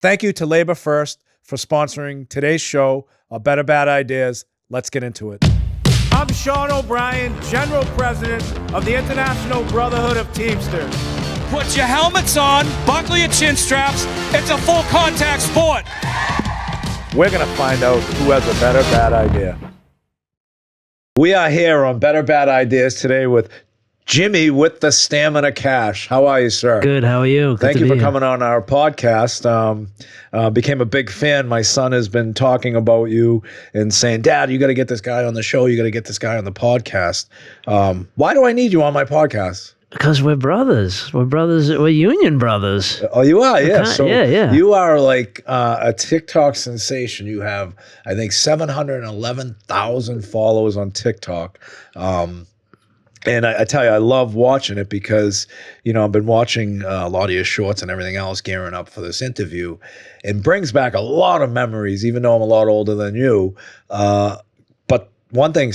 Thank you to LaborFirst for sponsoring today's show of Better Bad Ideas. Let's get into it. I'm Sean O'Brien, General President of the International Brotherhood of Teamsters. Put your helmets on, buckle your chin straps. It's a full contact sport. We're going to find out who has a better bad idea. We are here on Better Bad Ideas today with Jimmy with the Stamina Cash. How are you, sir? Good. How are you? Thank you for coming on our podcast. Became a big fan. My son has been talking about you and saying, Dad, you got to get this guy on the show. You got to get this guy on the podcast. Why do I need you on my podcast? Because we're brothers. We're brothers. We're union brothers. Oh, you are? Yeah. So yeah. You are like a TikTok sensation. You have, I think, 711,000 followers on TikTok. And I tell you, I love watching it because, you know, I've been watching a lot of your shorts and everything else gearing up for this interview. It brings back a lot of memories, even though I'm a lot older than you. But one thing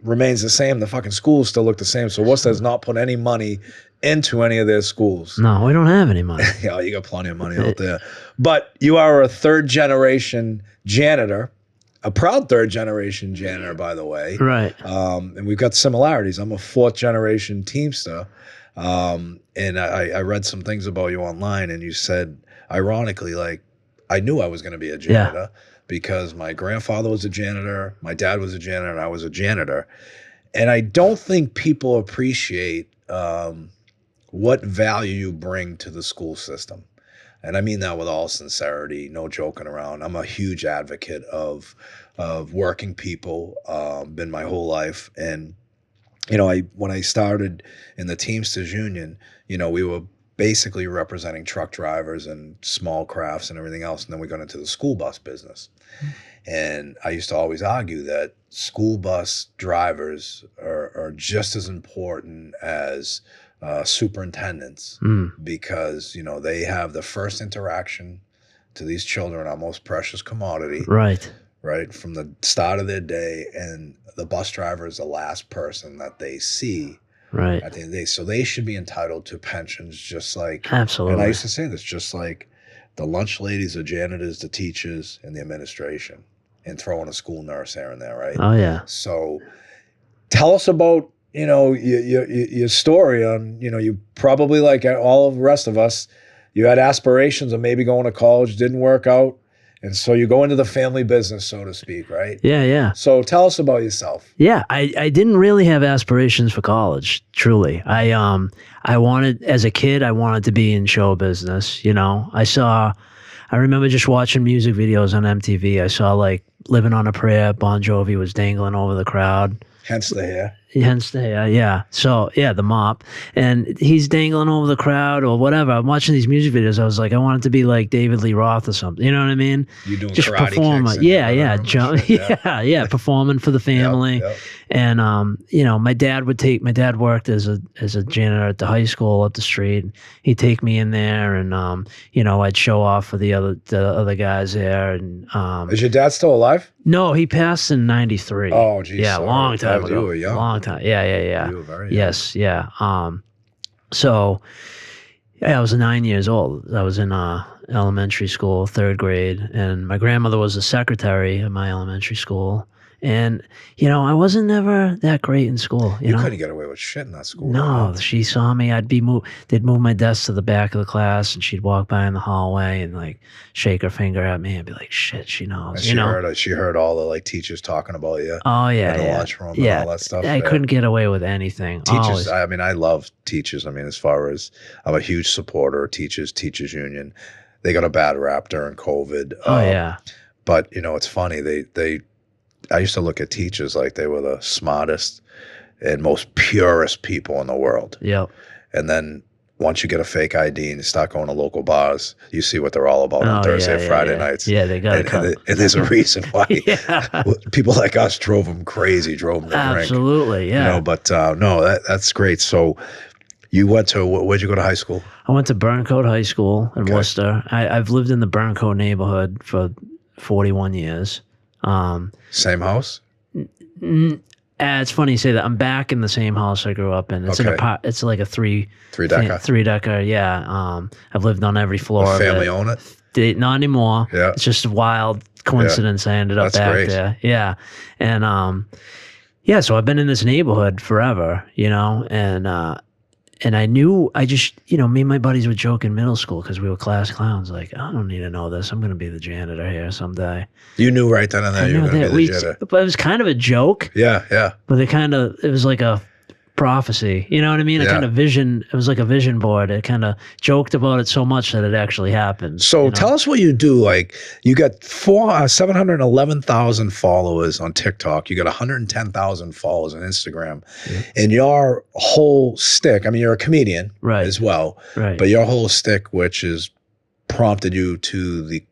remains the same. The fucking schools still look the same. So Worcester has not put any money into any of their schools. No, we don't have any money. Yeah, you got plenty of money out there. But you are a third-generation janitor. A proud third-generation janitor, by the way. Right. And we've got similarities. I'm a fourth-generation Teamster. And I read some things about you online, and you said, ironically, like, I knew I was going to be a janitor because my grandfather was a janitor, my dad was a janitor, and I was a janitor. And I don't think people appreciate what value you bring to the school system. And I mean that with all sincerity, no joking around. I'm a huge advocate of working people, been my whole life. And, you know, when I started in the Teamsters Union, you know, we were basically representing truck drivers and small crafts and everything else. And then we got into the school bus business. And I used to always argue that school bus drivers are just as important as superintendents because, you know, they have the first interaction to these children, our most precious commodity. Right. From the start of their day, and the bus driver is the last person that they see. Right. At the end of the day. So they should be entitled to pensions just like. Absolutely. And I used to say this, just like the lunch ladies, the janitors, the teachers, and the administration, and throwing a school nurse here and there, right? Oh, yeah. So tell us about, you know, your story on, you know, you probably, like all of the rest of us, you had aspirations of maybe going to college, didn't work out. And so you go into the family business, so to speak, right? Yeah. So tell us about yourself. Yeah, I didn't really have aspirations for college, truly. I wanted, as a kid, I wanted to be in show business, you know. I remember just watching music videos on MTV. I saw, like, Living on a Prayer, Bon Jovi was dangling over the crowd. Hence the hair. Yeah. So, yeah, the mop. And he's dangling over the crowd or whatever. I'm watching these music videos. I was like, I wanted to be like David Lee Roth or something. You know what I mean? You doing just karate performing. kicks. Yeah. Performing for the family. Yep. And, you know, my dad worked as a janitor at the high school up the street. He'd take me in there and, you know, I'd show off for the other guys there. And, is your dad still alive? No, he passed in 93. Oh, geez. Yeah, sorry. long time ago. You were young. Long time. Yeah. You were very young. Yes, yeah. So, yeah, I was 9 years old. I was in elementary school, 3rd grade, and my grandmother was the secretary at my elementary school. And, you know, I wasn't never that great in school. You know? Couldn't get away with shit in that school. No, right? she saw me. They'd move my desk to the back of the class, and she'd walk by in the hallway and, like, shake her finger at me and be like, shit, she knows. And she heard all the, like, teachers talking about you. Oh, yeah. In the lunchroom and all that stuff. I couldn't get away with anything. Teachers, Always. I mean, I love teachers. I mean, as far as I'm a huge supporter of teachers union. They got a bad rap during COVID. Oh, yeah. But, you know, it's funny. I used to look at teachers like they were the smartest and most purest people in the world. Yep. And then once you get a fake ID and you start going to local bars, you see what they're all about on Thursday and Friday nights. Yeah, they got to come. And there's a reason why people like us drove them to drink. Absolutely, yeah. You know, but no, that's great. So you went to, where'd you go to high school? I went to Burncoat High School in Worcester. I've lived in the Burncoat neighborhood for 41 years. Same house? It's funny you say that. I'm back in the same house I grew up in. It's it's like a three-decker. Yeah. I've lived on every floor. The family own it? Not anymore. Yeah. It's just a wild coincidence. I ended up back there. Yeah. And so I've been in this neighborhood forever, and I knew, me and my buddies would joke in middle school because we were class clowns. Like, I don't need to know this. I'm going to be the janitor here someday. You knew right then and there you were going to be the janitor. But it was kind of a joke. Yeah, yeah. But it was like a prophecy. You know what I mean? Yeah. It was like a vision board. It kind of joked about it so much that it actually happened. So tell us what you do. Like, you got 711,000 followers on TikTok. You got 110,000 followers on Instagram. Yeah. And your whole stick, I mean, you're a comedian as well. Right. But your whole stick, which has prompted you to the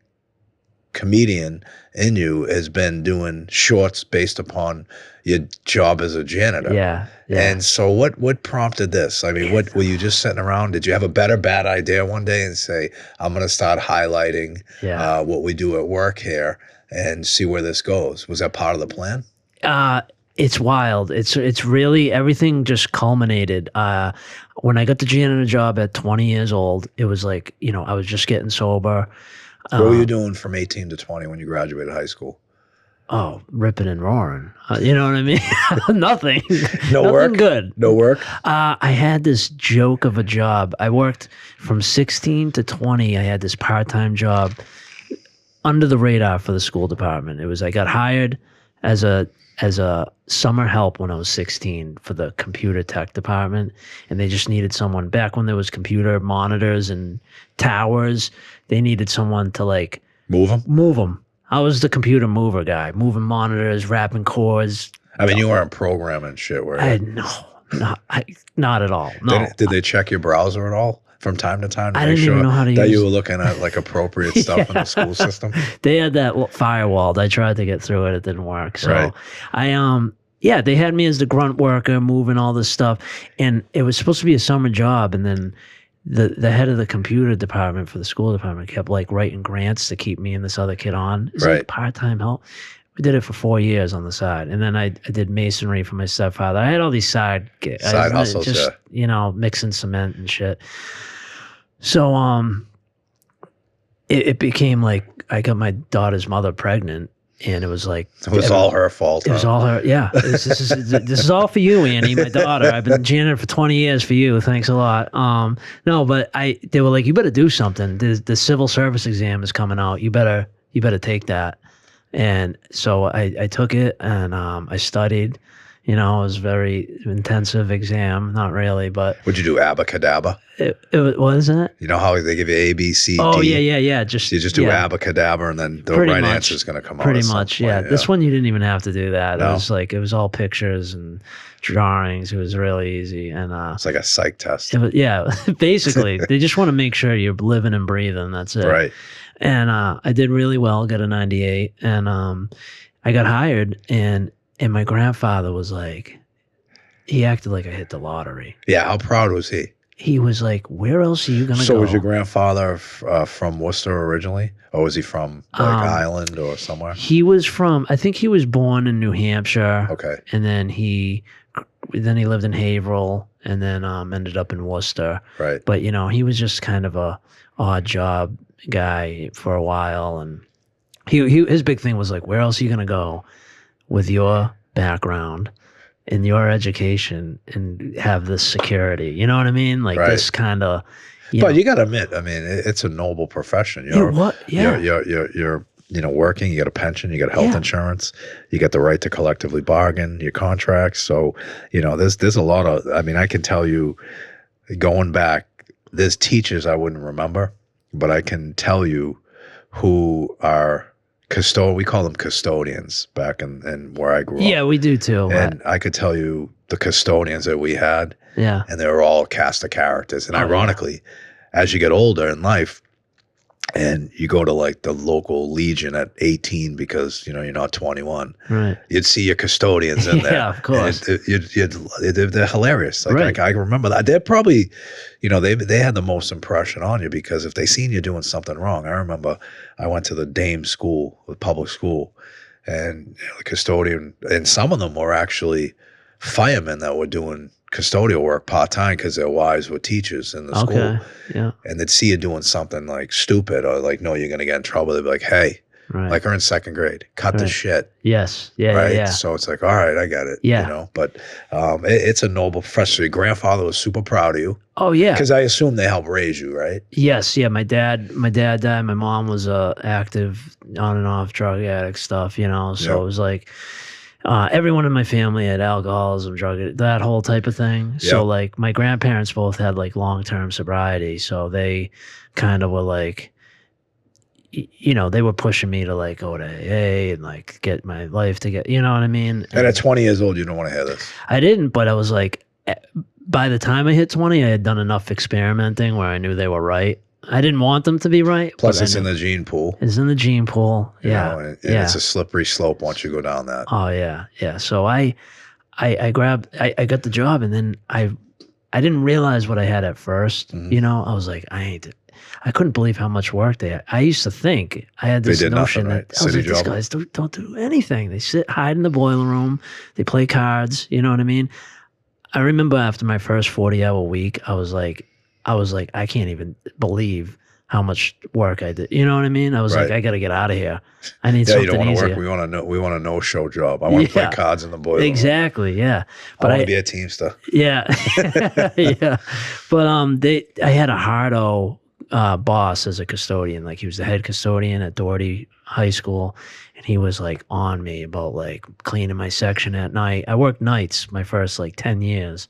comedian in you, has been doing shorts based upon your job as a janitor. Yeah. And so what prompted this? I mean, what were you just sitting around? Did you have a bad idea one day and say, I'm going to start highlighting what we do at work here and see where this goes? Was that part of the plan? It's wild. It's really, everything just culminated. When I got the janitor job at 20 years old, it was like, I was just getting sober. What were you doing from 18 to 20 when you graduated high school? Oh, ripping and roaring. You know what I mean? Nothing. No work? Good. No work? I had this joke of a job. I worked from 16 to 20. I had this part-time job under the radar for the school department. I got hired as a summer help when I was 16 for the computer tech department, and they just needed someone. Back when there was computer monitors and towers, they needed someone to like move them. I was the computer mover guy, moving monitors, wrapping cords. I mean, you weren't programming shit, were you? Not at all. No. Did they check your browser at all from time to time? I didn't even know how to use that you were looking at like appropriate stuff in the school system. They had that firewalled. I tried to get through it. It didn't work. So they had me as the grunt worker, moving all this stuff, and it was supposed to be a summer job, and then the head of the computer department for the school department kept like writing grants to keep me and this other kid on. It's like part-time help. We did it for 4 years on the side. And then I did masonry for my stepfather. I had all these side gigs. Side hustles, just, mixing cement and shit. So it became like I got my daughter's mother pregnant. And it was like it was all her fault. It was all her. Yeah, this is all for you, Annie, my daughter. I've been janitor for 20 years for you. Thanks a lot. No, but they were like, you better do something. The civil service exam is coming out. You better take that. And so I took it and I studied. It was a very intensive exam. Not really, but would you do abacadabra? What is that? You know how they give you A, B, C, D? Oh, yeah. You just do abacadabra, and then the right answer is going to come out. Pretty much, yeah. This one you didn't even have to do that. No? It was all pictures and drawings. It was really easy, and it's like a psych test. Basically, they just want to make sure you're living and breathing. That's it. Right. And I did really well. Got a 98, and I got hired, and my grandfather was like, he acted like I hit the lottery. Yeah, how proud was he? He was like, where else are you going to go? So was your grandfather from Worcester originally? Or was he from Ireland or somewhere? He was from, I think he was born in New Hampshire. Okay. And then he lived in Haverhill and then ended up in Worcester. Right. But, he was just kind of a odd job guy for a while. And his big thing was like, where else are you going to go with your background in your education and have this security? You know what I mean? Like this kind of. But you got to admit, I mean, it's a noble profession. You're working. You got a pension. You got health insurance. You got the right to collectively bargain your contracts. So there's a lot of. I mean, I can tell you, going back, there's teachers I wouldn't remember, but I can tell you who are. We call them custodians back in where I grew up. Yeah, we do too. And I could tell you the custodians that we had. Yeah. And they were all cast of characters. And ironically, as you get older in life and you go to like the local Legion at 18 because, you're not 21, right, you'd see your custodians in there. Yeah, of course. They're hilarious. Like I remember that. They're probably, they had the most impression on you because if they seen you doing something wrong, I remember I went to the Dame school, the public school, and the custodian, and some of them were actually firemen that were doing custodial work part-time because their wives were teachers in the school. Yeah. And they'd see you doing something like stupid or like, no, you're going to get in trouble. They'd be like, hey, like her in second grade, cut the shit. Yes. Yeah. Right. Yeah. So it's like, all right, I get it. Yeah. You know, but it's a noble profession. Your grandfather was super proud of you. Oh yeah. Because I assume they helped raise you, right? Yes. Yeah. My dad died. My mom was active on and off drug addict stuff, you know, so it was like, everyone in my family had alcoholism, that whole type of thing. So like my grandparents both had like long-term sobriety. So they kind of were like, you know, they were pushing me to like go to AA and like get my life together. You know what I mean? And at 20 years old, you don't want to hear this. I didn't, but I was like, by the time I hit 20, I had done enough experimenting where I knew they were right. I didn't want them to be right. Plus, it's in the gene pool. It's in the gene pool. You know, and it's a slippery slope once you go down that. Oh yeah, yeah. So I got the job, and then I didn't realize what I had at first. You know, I was like, I couldn't believe how much work they had. I used to think I had this notion that I was like, these guys don't do anything. They hide in the boiler room. They play cards. You know what I mean? I remember after my first 40-hour week, I was like, I can't even believe how much work I did. You know what I mean? I was like, I got to get out of here. I need something easier. You don't want to work. We want a no-show job. I want to play cards in the boiler room. Exactly. Yeah. But I want to be a teamster. Yeah. Yeah. But I had a hardo boss as a custodian. Like he was the head custodian at Doherty High School. And he was like on me about like cleaning my section at night. I worked nights my first like 10 years.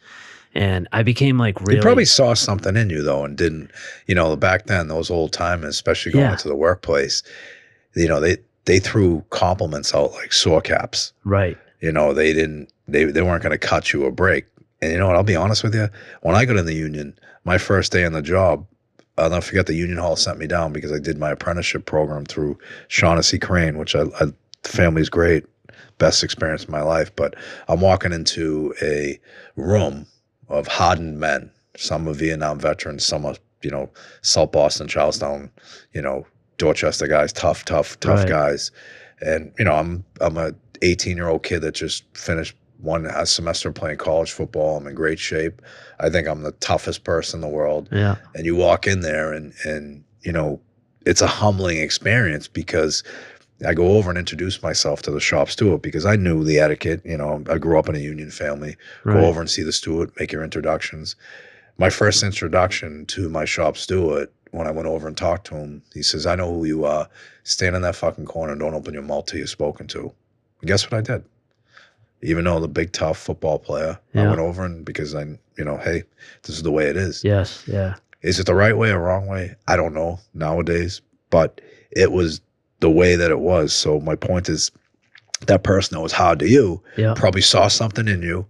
And I became like really. He probably saw something in you though, and didn't. You know, back then, those old timers, especially going into the workplace, you know, they threw compliments out like sore caps. Right. You know, they weren't going to cut you a break. And you know what? I'll be honest with you. When I got in the union, my first day on the job, I'll never forget the union hall sent me down because I did my apprenticeship program through Shaughnessy Crane, which the family's great, best experience of my life. But I'm walking into a room of hardened men. Some are Vietnam veterans, some are, you know, South Boston, Charlestown, you know, Dorchester guys, tough guys. And, you know, I'm a 18-year-old kid that just finished a semester playing college football. I'm in great shape. I think I'm the toughest person in the world. Yeah. And you walk in there and you know, it's a humbling experience because I go over and introduce myself to the shop steward because I knew the etiquette. You know, I grew up in a union family. Go over and see the steward, make your introductions. My first introduction to my shop steward, when I went over and talked to him, he says, I know who you are. Stand in that fucking corner and don't open your mouth till you're spoken to. And guess what I did? Even though the big, tough football player, I went over and because you know, hey, this is the way it is. Yes, yeah. Is it the right way or wrong way? I don't know nowadays, but it was the way that it was. So my point is that person that was hard to you probably saw something in you,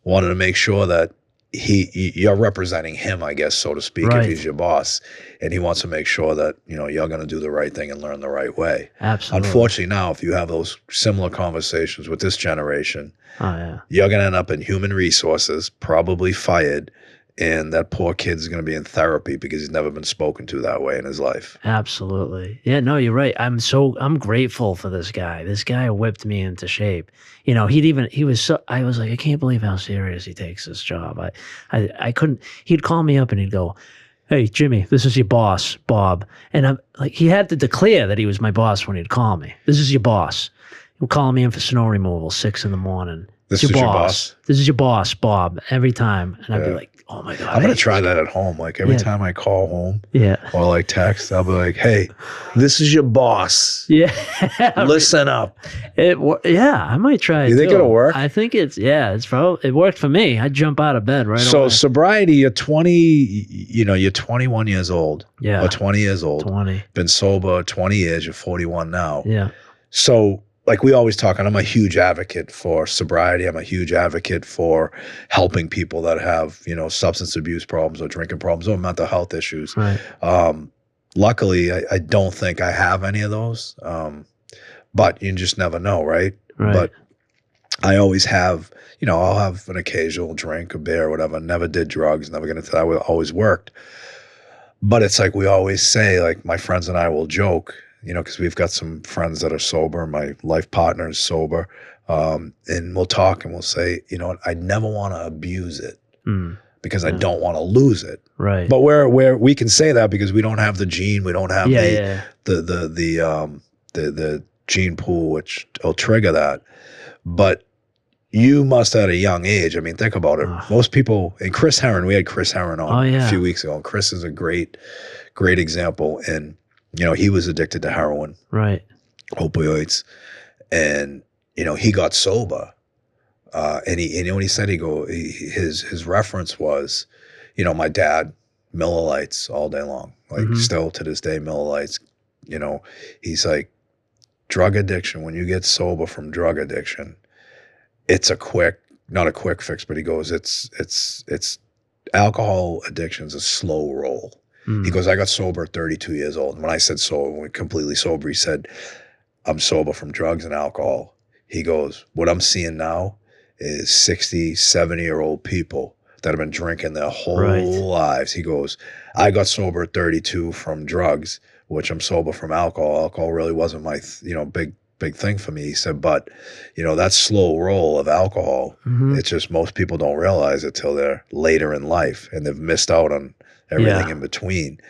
wanted to make sure that you're representing him, I guess, so to speak, if he's your boss. And he wants to make sure that, you know, you're going to do the right thing and learn the right way. Absolutely. Unfortunately, now, if you have those similar conversations with this generation, you're going to end up in human resources, probably fired, and that poor kid's going to be in therapy because he's never been spoken to that way in his life. Absolutely. Yeah, no, you're right. I'm grateful for this guy. This guy whipped me into shape. You know, I was like, I can't believe how serious he takes this job. I couldn't, he'd call me up and he'd go, hey, Jimmy, this is your boss, Bob. And I'm like, he had to declare that he was my boss when he'd call me. This is your boss. He'll call me in for snow removal, 6 a.m. This is your boss. This is your boss, Bob, every time. And I'd be like, oh my God. I'm going to try that at home. Like every time I call home or like text, I'll be like, hey, this is your boss. Yeah. Listen up. I might try it. You think it'll work? I think it worked for me. I'd jump out of bed right away. So sobriety, you're 21 years old. Yeah. Or 20 years old. 20. Been sober 20 years. You're 41 now. Yeah. So like we always talk, and I'm a huge advocate for sobriety. I'm a huge advocate for helping people that have, you know, substance abuse problems or drinking problems or mental health issues. Right. Luckily, I don't think I have any of those, but you just never know, right? But I always have, you know, I'll have an occasional drink, a beer, whatever. Never did drugs, never got into that. I always worked. But it's like we always say, like my friends and I will joke, because we've got some friends that are sober. My life partner is sober. And we'll talk and we'll say, I never want to abuse it because I don't want to lose it. Right. But where we can say that because we don't have the gene, we don't have the gene pool which will trigger that. But you must at a young age. I mean, think about it. Most people, and Chris Herron, we had Chris Herron on a few weeks ago. And Chris is a great example. And, he was addicted to heroin. Right. Opioids. And, he got sober. And when he said, his reference was, my dad, Miller Lights all day long. Like still to this day, Miller Lights, he's like, drug addiction, when you get sober from drug addiction, it's not a quick fix, but he goes, it's alcohol addiction's a slow roll. He goes, I got sober at 32 years old. And when I said sober, completely sober, he said, I'm sober from drugs and alcohol. He goes, what I'm seeing now is 60, 70-year-old people that have been drinking their whole lives. He goes, I got sober at 32 from drugs, which I'm sober from alcohol. Alcohol really wasn't my, big thing for me. He said, but, that slow roll of alcohol, it's just most people don't realize it till they're later in life and they've missed out on everything in between.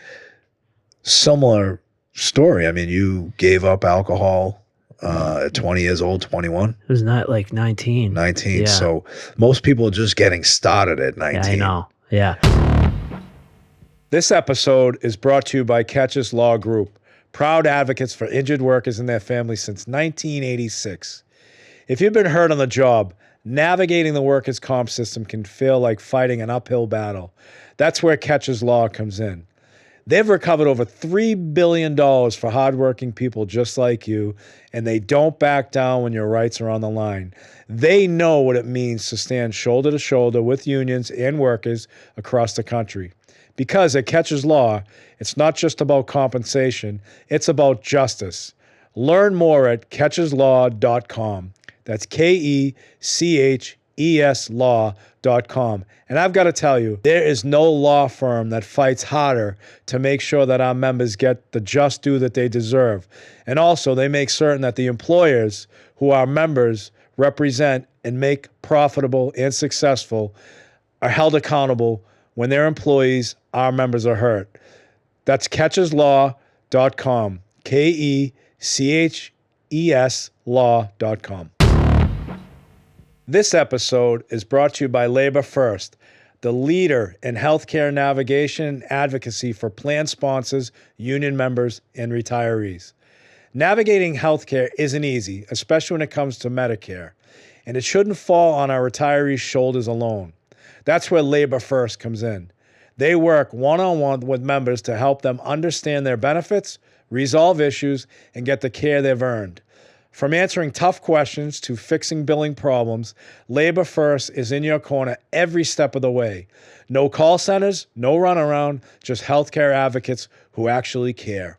Similar story. I mean, you gave up alcohol at 20 years old, 21? It was not like 19. 19. Yeah. So most people are just getting started at 19. Yeah, I know. Yeah. This episode is brought to you by Catches Law Group, proud advocates for injured workers and their families since 1986. If you've been hurt on the job, navigating the workers' comp system can feel like fighting an uphill battle. That's where Catches Law comes in. They've recovered over $3 billion for hardworking people just like you, and they don't back down when your rights are on the line. They know what it means to stand shoulder to shoulder with unions and workers across the country. Because at Catches Law, it's not just about compensation, it's about justice. Learn more at catcheslaw.com. That's KECHES law.com. And I've got to tell you, there is no law firm that fights harder to make sure that our members get the just due that they deserve. And also, they make certain that the employers who our members represent and make profitable and successful are held accountable when their employees, our members, are hurt. That's catcheslaw.com. KECHES law.com. This episode is brought to you by LaborFirst, the leader in healthcare navigation and advocacy for plan sponsors, union members, and retirees. Navigating healthcare isn't easy, especially when it comes to Medicare, and it shouldn't fall on our retirees' shoulders alone. That's where LaborFirst comes in. They work one-on-one with members to help them understand their benefits, resolve issues, and get the care they've earned. From answering tough questions to fixing billing problems, LaborFirst is in your corner every step of the way. No call centers, no runaround, just healthcare advocates who actually care.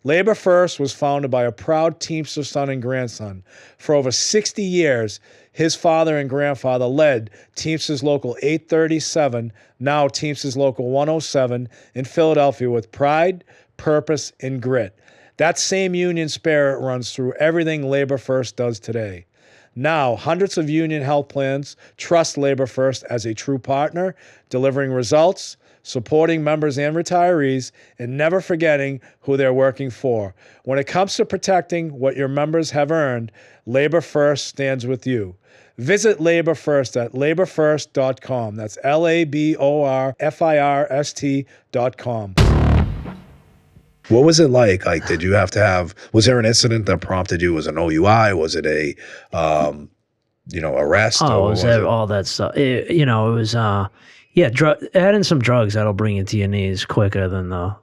LaborFirst was founded by a proud Teamster son and grandson. For over 60 years, his father and grandfather led Teamsters Local 837, now Teamsters Local 107 in Philadelphia with pride, purpose, and grit. That same union spirit runs through everything LaborFirst does today. Now, hundreds of union health plans trust LaborFirst as a true partner, delivering results, supporting members and retirees, and never forgetting who they're working for. When it comes to protecting what your members have earned, LaborFirst stands with you. Visit LaborFirst at laborfirst.com. That's LaborFirst.com. What was it like? Like, did you have to have, was there an incident that prompted you? Was it an OUI? Was it a, arrest? Oh, it was all that stuff. It was, adding some drugs that'll bring you to your knees quicker than the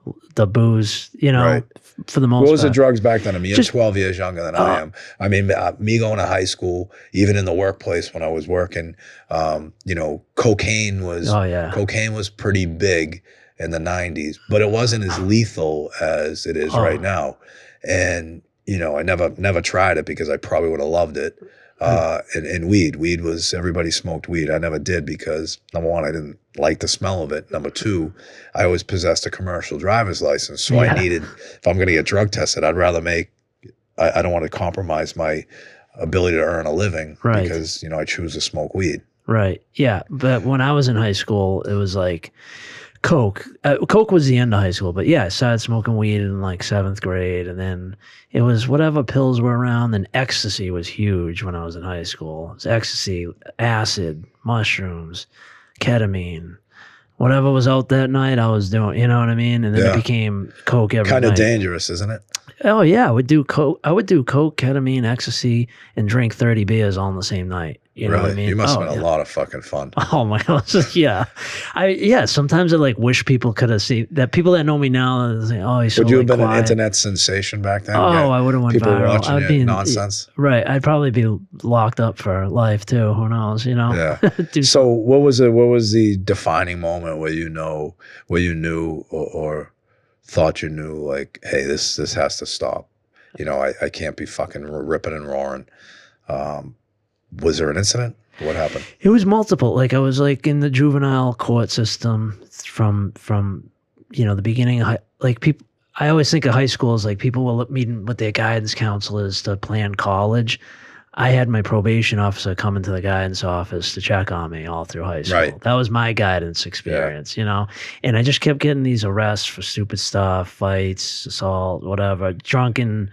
booze, Right. For the most part. What was the drugs back then? I mean, you're 12 years younger than I am. I mean, me going to high school, even in the workplace when I was working, cocaine was pretty big in the 90s, but it wasn't as lethal as it is right now. And, I never tried it because I probably would have loved it. And weed. Weed was, everybody smoked weed. I never did because, number one, I didn't like the smell of it. Number two, I always possessed a commercial driver's license. So I needed, if I'm going to get drug tested, I'd rather I don't want to compromise my ability to earn a living because, I choose to smoke weed. Right. Yeah. But when I was in high school, it was like Coke. Coke was the end of high school. But yeah, I started smoking weed in like 7th grade. And then it was whatever pills were around. And ecstasy was huge when I was in high school. It was ecstasy, acid, mushrooms, ketamine. Whatever was out that night, I was doing, you know what I mean? And then it became Coke every night. Kind of dangerous, isn't it? Oh, yeah. I would do Coke, ketamine, ecstasy, and drink 30 beers all in the same night. You know what I mean? You must have been a lot of fucking fun. Oh my God. Yeah. Sometimes I like wish people could have seen that. People that know me now, they say, oh, he's so Would you have been quiet. an internet sensation back then? Oh, I would have went people viral. watching I'd be nonsense. Right. I'd probably be locked up for life too. Who knows? Yeah. So what was the defining moment where you knew or thought you knew, like, hey, this has to stop. I can't be fucking ripping and roaring. Was there an incident? What happened? It was multiple. Like I was like in the juvenile court system from the beginning. People. I always think of high school as like people will meeting with their guidance counselors to plan college. I had my probation officer come into the guidance office to check on me all through high school. Right. That was my guidance experience, And I just kept getting these arrests for stupid stuff, fights, assault, whatever, drunken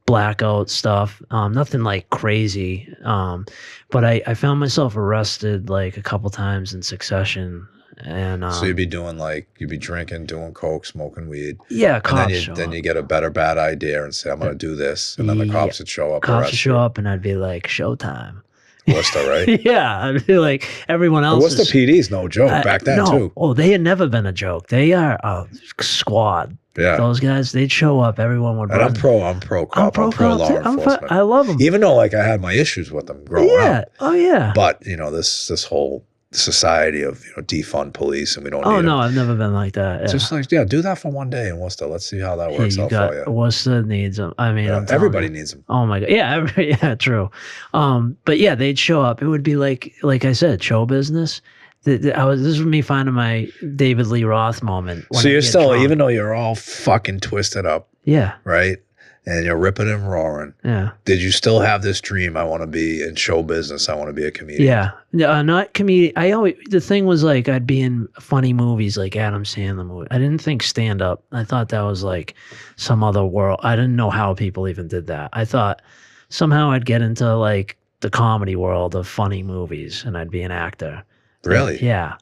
blackout stuff, nothing like crazy. But I found myself arrested like a couple times in succession. And so you'd be drinking, doing coke, smoking weed. Yeah, cops and then you get a bad idea and say, I'm going to do this. And then the cops would show up. Cops would show up and I'd be like, showtime. Worcester, right? Yeah, I'd be like everyone else. Worcester PD's no joke back then too. Oh, they had never been a joke. They are a squad. Yeah, those guys, they'd show up. Everyone would. And run. I'm pro cop. I'm pro law enforcement. I love them. Even though I had my issues with them growing up. Oh yeah. But this whole society of defund police and we don't. Oh need no, them. I've never been like that. Yeah. Just like do that for one day in Worcester. Let's see how that works out for you. Worcester needs them. I mean, everybody needs them. Oh my God, yeah, true. But yeah, they'd show up. It would be like I said, show business. This was me finding my David Lee Roth moment. So you're still, drunk. Even though you're all fucking twisted up. Yeah. Right. And you're ripping and roaring. Yeah. Did you still have this dream? I want to be in show business. I want to be a comedian. Yeah. Not comedian. The thing was like, I'd be in funny movies like Adam Sandler movie. I didn't think stand-up. I thought that was like some other world. I didn't know how people even did that. I thought somehow I'd get into like the comedy world of funny movies and I'd be an actor. Really? Yeah.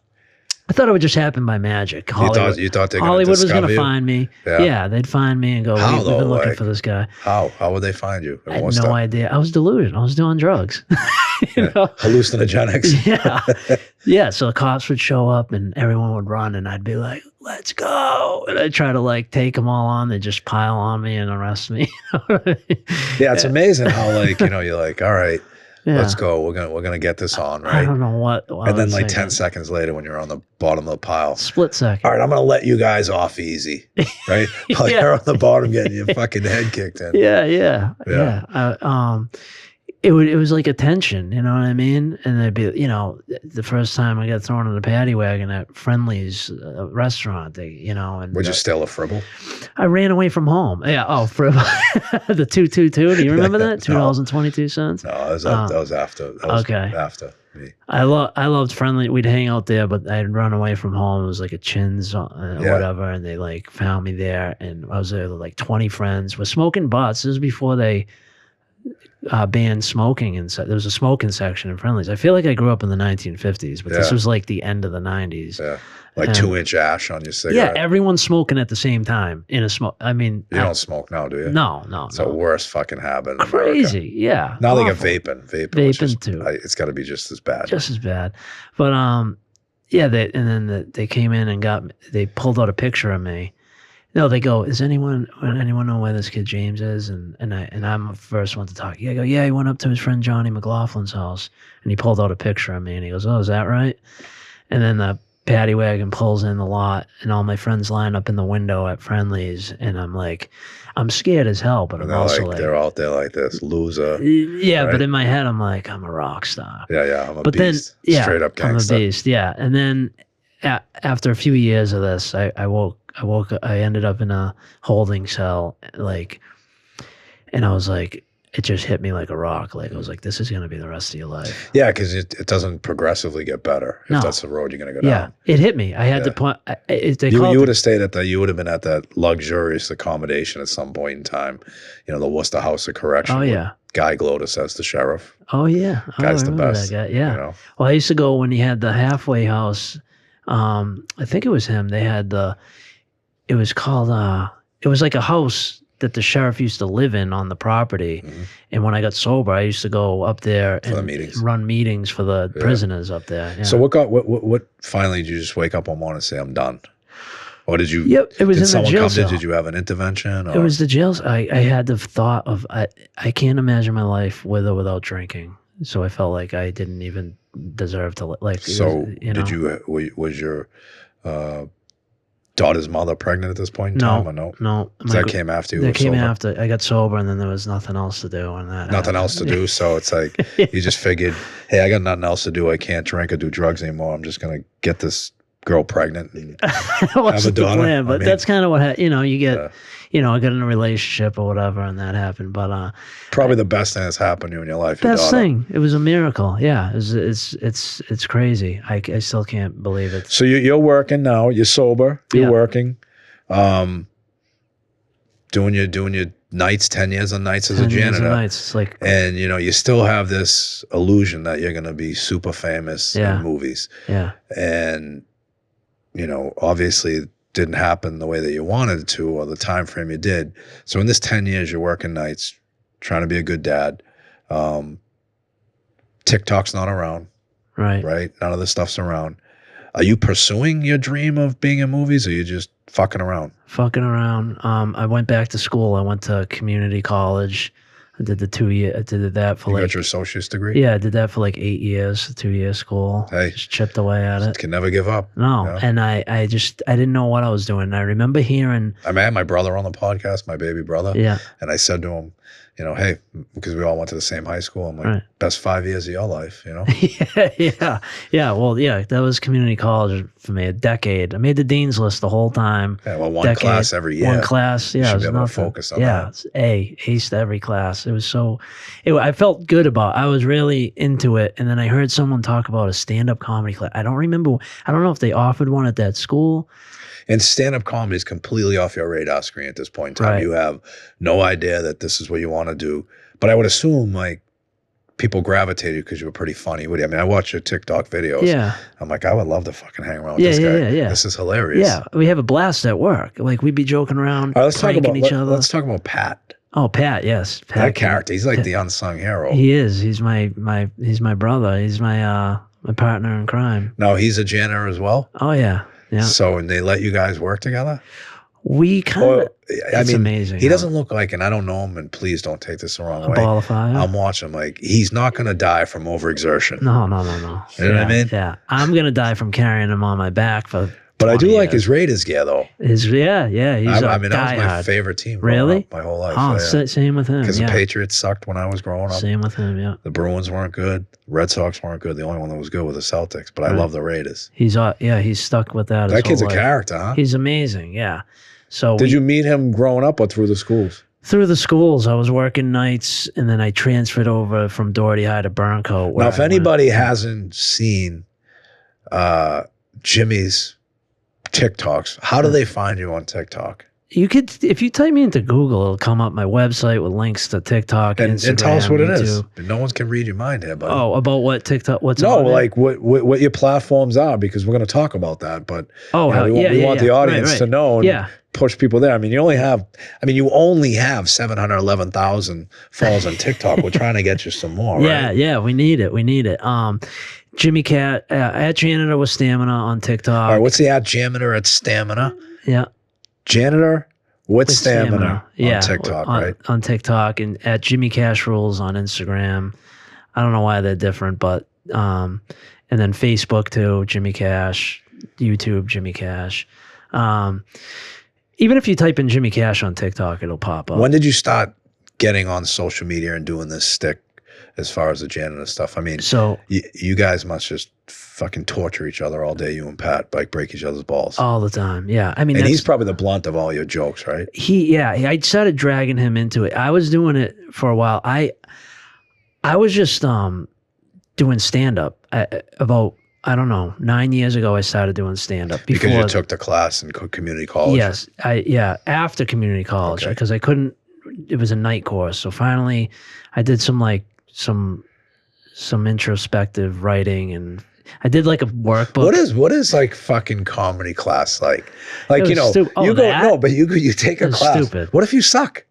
I thought it would just happen by magic. You thought Hollywood was going to find me. Yeah, they'd find me and go, we've been looking for this guy. How would they find you? I had no idea. I was delusional. I was doing drugs. Hallucinogenics. Yeah. So the cops would show up and everyone would run and I'd be like, let's go. And I'd try to like take them all on. They'd just pile on me and arrest me. Yeah, it's amazing how you're like, all right. Yeah. Let's go. We're gonna get this on, right? I don't know what. And then like 10 seconds later, when you're on the bottom of the pile, split second. All right, I'm gonna let you guys off easy, right? While you're on the bottom getting your fucking head kicked in. Yeah. It was like a tension, you know what I mean? And they'd be, the first time I got thrown in a paddy wagon at Friendly's restaurant, and would you steal a fribble? I ran away from home. Yeah. Oh, fribble. The 222. Do you remember that? $2.22. No, that was after. After me. I loved Friendly. We'd hang out there, but I'd run away from home. It was like a Chin's whatever, and they like found me there, and I was there with like 20 friends. We're smoking butts. This was before they banned smoking, and there was a smoking section in Friendly's. I feel like I grew up in the 1950s, but this was like the end of the 90s. Yeah, like 2-inch ash on your cigarette. Yeah, everyone's smoking at the same time in a smoke. I mean, you don't smoke now, do you? No. It's the worst fucking habit in Crazy, America. Yeah. Now they got vaping too. It's got to be just as bad. Just as bad, but they came in and they pulled out a picture of me. No, they go, anyone know where this kid James is? And I'm the first one to talk. Yeah, I go, yeah, he went up to his friend Johnny McLaughlin's house and he pulled out a picture of me and he goes, oh, is that right? And then the paddy wagon pulls in the lot, and all my friends line up in the window at Friendly's, and I'm like, I'm scared as hell, but I'm also like, they're out there like this loser. Yeah, right? but in my head, I'm like, I'm a rock star. Yeah, I'm a But beast. then, yeah, Straight up gangster. I'm a beast. Yeah, and then after a few years of this, I ended up in a holding cell, like, and I was like, it just hit me like a rock. Like, I was like, this is going to be the rest of your life. Yeah, because it doesn't progressively get better if that's the road you're going to go down. Yeah, it hit me. I had to point. You would have stayed at you would have been at that luxurious accommodation at some point in time. You know, the Worcester House of Correction. Oh, yeah. Guy Glotus as the sheriff. Oh, yeah. Guy's the best. That guy. Yeah. You know? Well, I used to go when he had the halfway house. I think it was him. They had it was called, it was like a house that the sheriff used to live in on the property. Mm-hmm. And when I got sober, I used to go up there and run meetings for the prisoners up there. Yeah. So what finally did you just wake up one morning and say, I'm done? Or did you, it was did in someone the jail come cell. Did you have an intervention? Or? It was the jail. I had the thought of, I can't imagine my life with or without drinking. So I felt like I didn't even deserve to like. So was your daughter's mother pregnant at this point in time? Or no. No. That came after you were sober? That came after I got sober, and then there was nothing else to do. And that nothing else to do. So it's like you just figured, hey, I got nothing else to do. I can't drink or do drugs anymore. I'm just gonna get this girl pregnant and have a daughter. Plan, but that's kind of what you get. I got in a relationship or whatever, and that happened. But probably the best thing that's happened to you in your life. Best thing. It was a miracle. Yeah, it's crazy. I still can't believe it. So you're working now. You're sober. You're working, doing your nights. 10 years on nights as a janitor. Nights. It's like, and you still have this illusion that you're going to be super famous in movies. Yeah, and obviously it didn't happen the way that you wanted it to or the time frame you did. So in this 10 years, you're working nights, trying to be a good dad. TikTok's not around. Right? None of this stuff's around. Are you pursuing your dream of being in movies, or are you just fucking around? Fucking around. I went back to school. I went to community college. I did the 2 year. I did that for you got your associate's degree? Yeah, I did that for like 8 years, 2-year school. Hey, just chipped away at it. Can never give up. No, and I didn't know what I was doing. I remember hearing. I had my brother on the podcast, my baby brother. Yeah. And I said to him, hey, because we all went to the same high school. I'm like, best 5 years of your life, Yeah. Well, that was community college for me, a decade. I made the dean's list the whole time. Yeah, well, one class every year. One class, yeah. You should be able to focus on that. Aced every class. It was I felt good about it. I was really into it. And then I heard someone talk about a stand-up comedy class. I don't know if they offered one at that school. And stand-up comedy is completely off your radar screen at this point in time. Right. You have no idea that this is what you want to do. But I would assume like people gravitated because you were pretty funny. I mean, I watch your TikTok videos. Yeah. I'm like, I would love to fucking hang around with this guy. Yeah. This is hilarious. Yeah. We have a blast at work. Like we'd be joking around, right, pranking each other. Let's talk about Pat. Oh, Pat, yes. Pat, that character. He's like the unsung hero. He is. He's my brother. He's my partner in crime. No, he's a janitor as well? Oh, yeah. Yeah. So, and they let you guys work together? We kind of, it's amazing. He doesn't look like, and I don't know him, and please don't take this the wrong way. Ball of fire. I'm watching like, he's not going to die from overexertion. No. You know what I mean? Yeah. I'm going to die from carrying him on my back for But I do like his Raiders gear, though. He's that was my favorite team. Really? My whole life. Oh, same with him. Because the Patriots sucked when I was growing up. Same with him, yeah. The Bruins weren't good. Red Sox weren't good. The only one that was good was the Celtics. But I love the Raiders. He's stuck with that. That kid's a character, huh? He's amazing, yeah. So did you meet him growing up or through the schools? Through the schools. I was working nights, and then I transferred over from Doherty High to Burncoat. Now, if anybody hasn't seen Jimmy's TikToks, how do they find you on TikTok? You could, if you type me into Google, it'll come up my website with links to TikTok, Instagram, and tell us what YouTube. It is. No one can read your mind here, buddy. Oh, about what TikTok? What's like what your platforms are, because we're going to talk about that. But we want the audience to know and push people there. I mean, you only have 711,000 followers on TikTok. We're trying to get you some more. Right? Yeah, we need it. Jimmy Cat at Janitor with Stamina on TikTok. All right, what's the at Janitor at Stamina? Yeah. Janitor with stamina on TikTok, right? On TikTok, and at Jimmy Cash Rules on Instagram. I don't know why they're different, but and then Facebook too, Jimmy Cash. YouTube, Jimmy Cash. Even if you type in Jimmy Cash on TikTok, it'll pop up. When did you start getting on social media and doing this stick as far as the janitor stuff? I mean, So you guys must just fucking torture each other all day, you and Pat, like break each other's balls. all the time, yeah. I mean, And that's- he's probably the blunt of all your jokes, right? I started dragging him into it. I was doing it for a while. I was just doing stand-up about, I don't know, 9 years ago. I started doing stand-up Because you took the class in community college. Yes, after community college, Okay. because I couldn't. It was a night course, so finally, I did some introspective writing, and I did like a workbook. What is like fucking comedy class like? Like, It you know, was stu- oh, you go that? no, but you take a It was class. stupid. What if you suck?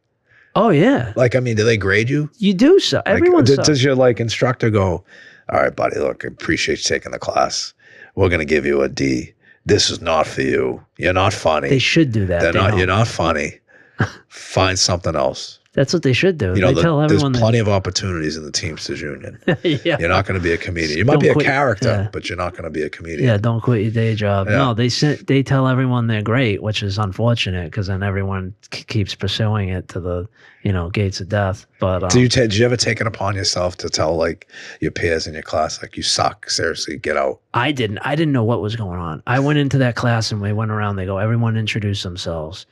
Oh yeah, Like, I mean, do they grade you? you do so. Like, Everyone sucks. does your like instructor go, all right, buddy, look, I appreciate you taking the class. We're gonna give you a D. This is not for you. You're not funny. They should do that. They don't. You're not funny. Find something else. That's what they should do. You know, they tell everyone there's plenty of opportunities in the Teamsters Union. yeah. You're not going to be a comedian. You might Don't be a quit- character, yeah. but you're not going to be a comedian. Yeah, don't quit your day job. Yeah. No, they tell everyone they're great, which is unfortunate because then everyone keeps pursuing it to the gates of death. But Did you ever take it upon yourself to tell like your peers in your class, like, you suck, seriously, get out? I didn't know what was going on. I went into that class and we went around. They go, everyone introduce themselves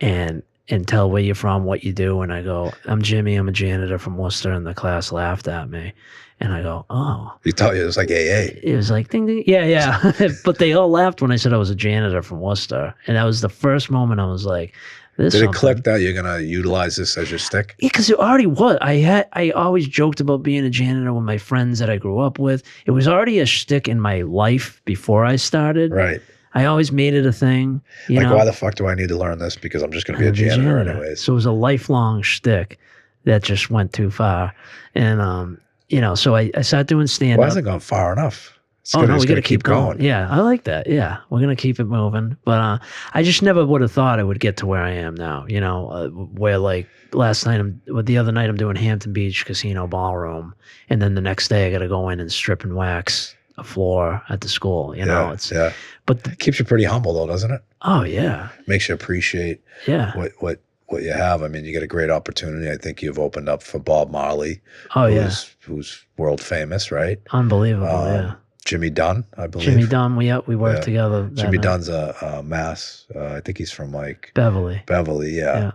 and tell where you're from, what you do. And I go, I'm Jimmy. I'm a janitor from Worcester. And the class laughed at me. And I go, oh. You thought it was like AA. It was like, ding, ding. Yeah. But they all laughed when I said I was a janitor from Worcester. And that was the first moment I was like, this. Did it click that you're going to utilize this as your stick? Yeah, because it already was. I always joked about being a janitor with my friends that I grew up with. It was already a shtick in my life before I started. Right. I always made it a thing. Why the fuck do I need to learn this? Because I'm just going to be a janitor anyways. So it was a lifelong shtick that just went too far. And, so I started doing stand-up. Well, it hasn't gone far enough. It's Oh, gonna, no, it's we got to gonna keep going. Yeah, I like that. Yeah, we're going to keep it moving. But I just never would have thought I would get to where I am now, where like the other night I'm doing Hampton Beach Casino Ballroom. And then the next day I got to go in and strip and wax a floor at the school. But it keeps you pretty humble though, doesn't it? oh yeah, Makes you appreciate yeah. what you have. I mean, you get a great opportunity. I think you've opened up for Bob Marley, Oh yeah, who's world famous, right? unbelievable. Yeah, Jimmy Dunn, I believe. Jimmy Dunn. We worked Yeah. together. that Jimmy night. Dunn's a Mass. I think he's from like Beverly. Beverly, yeah.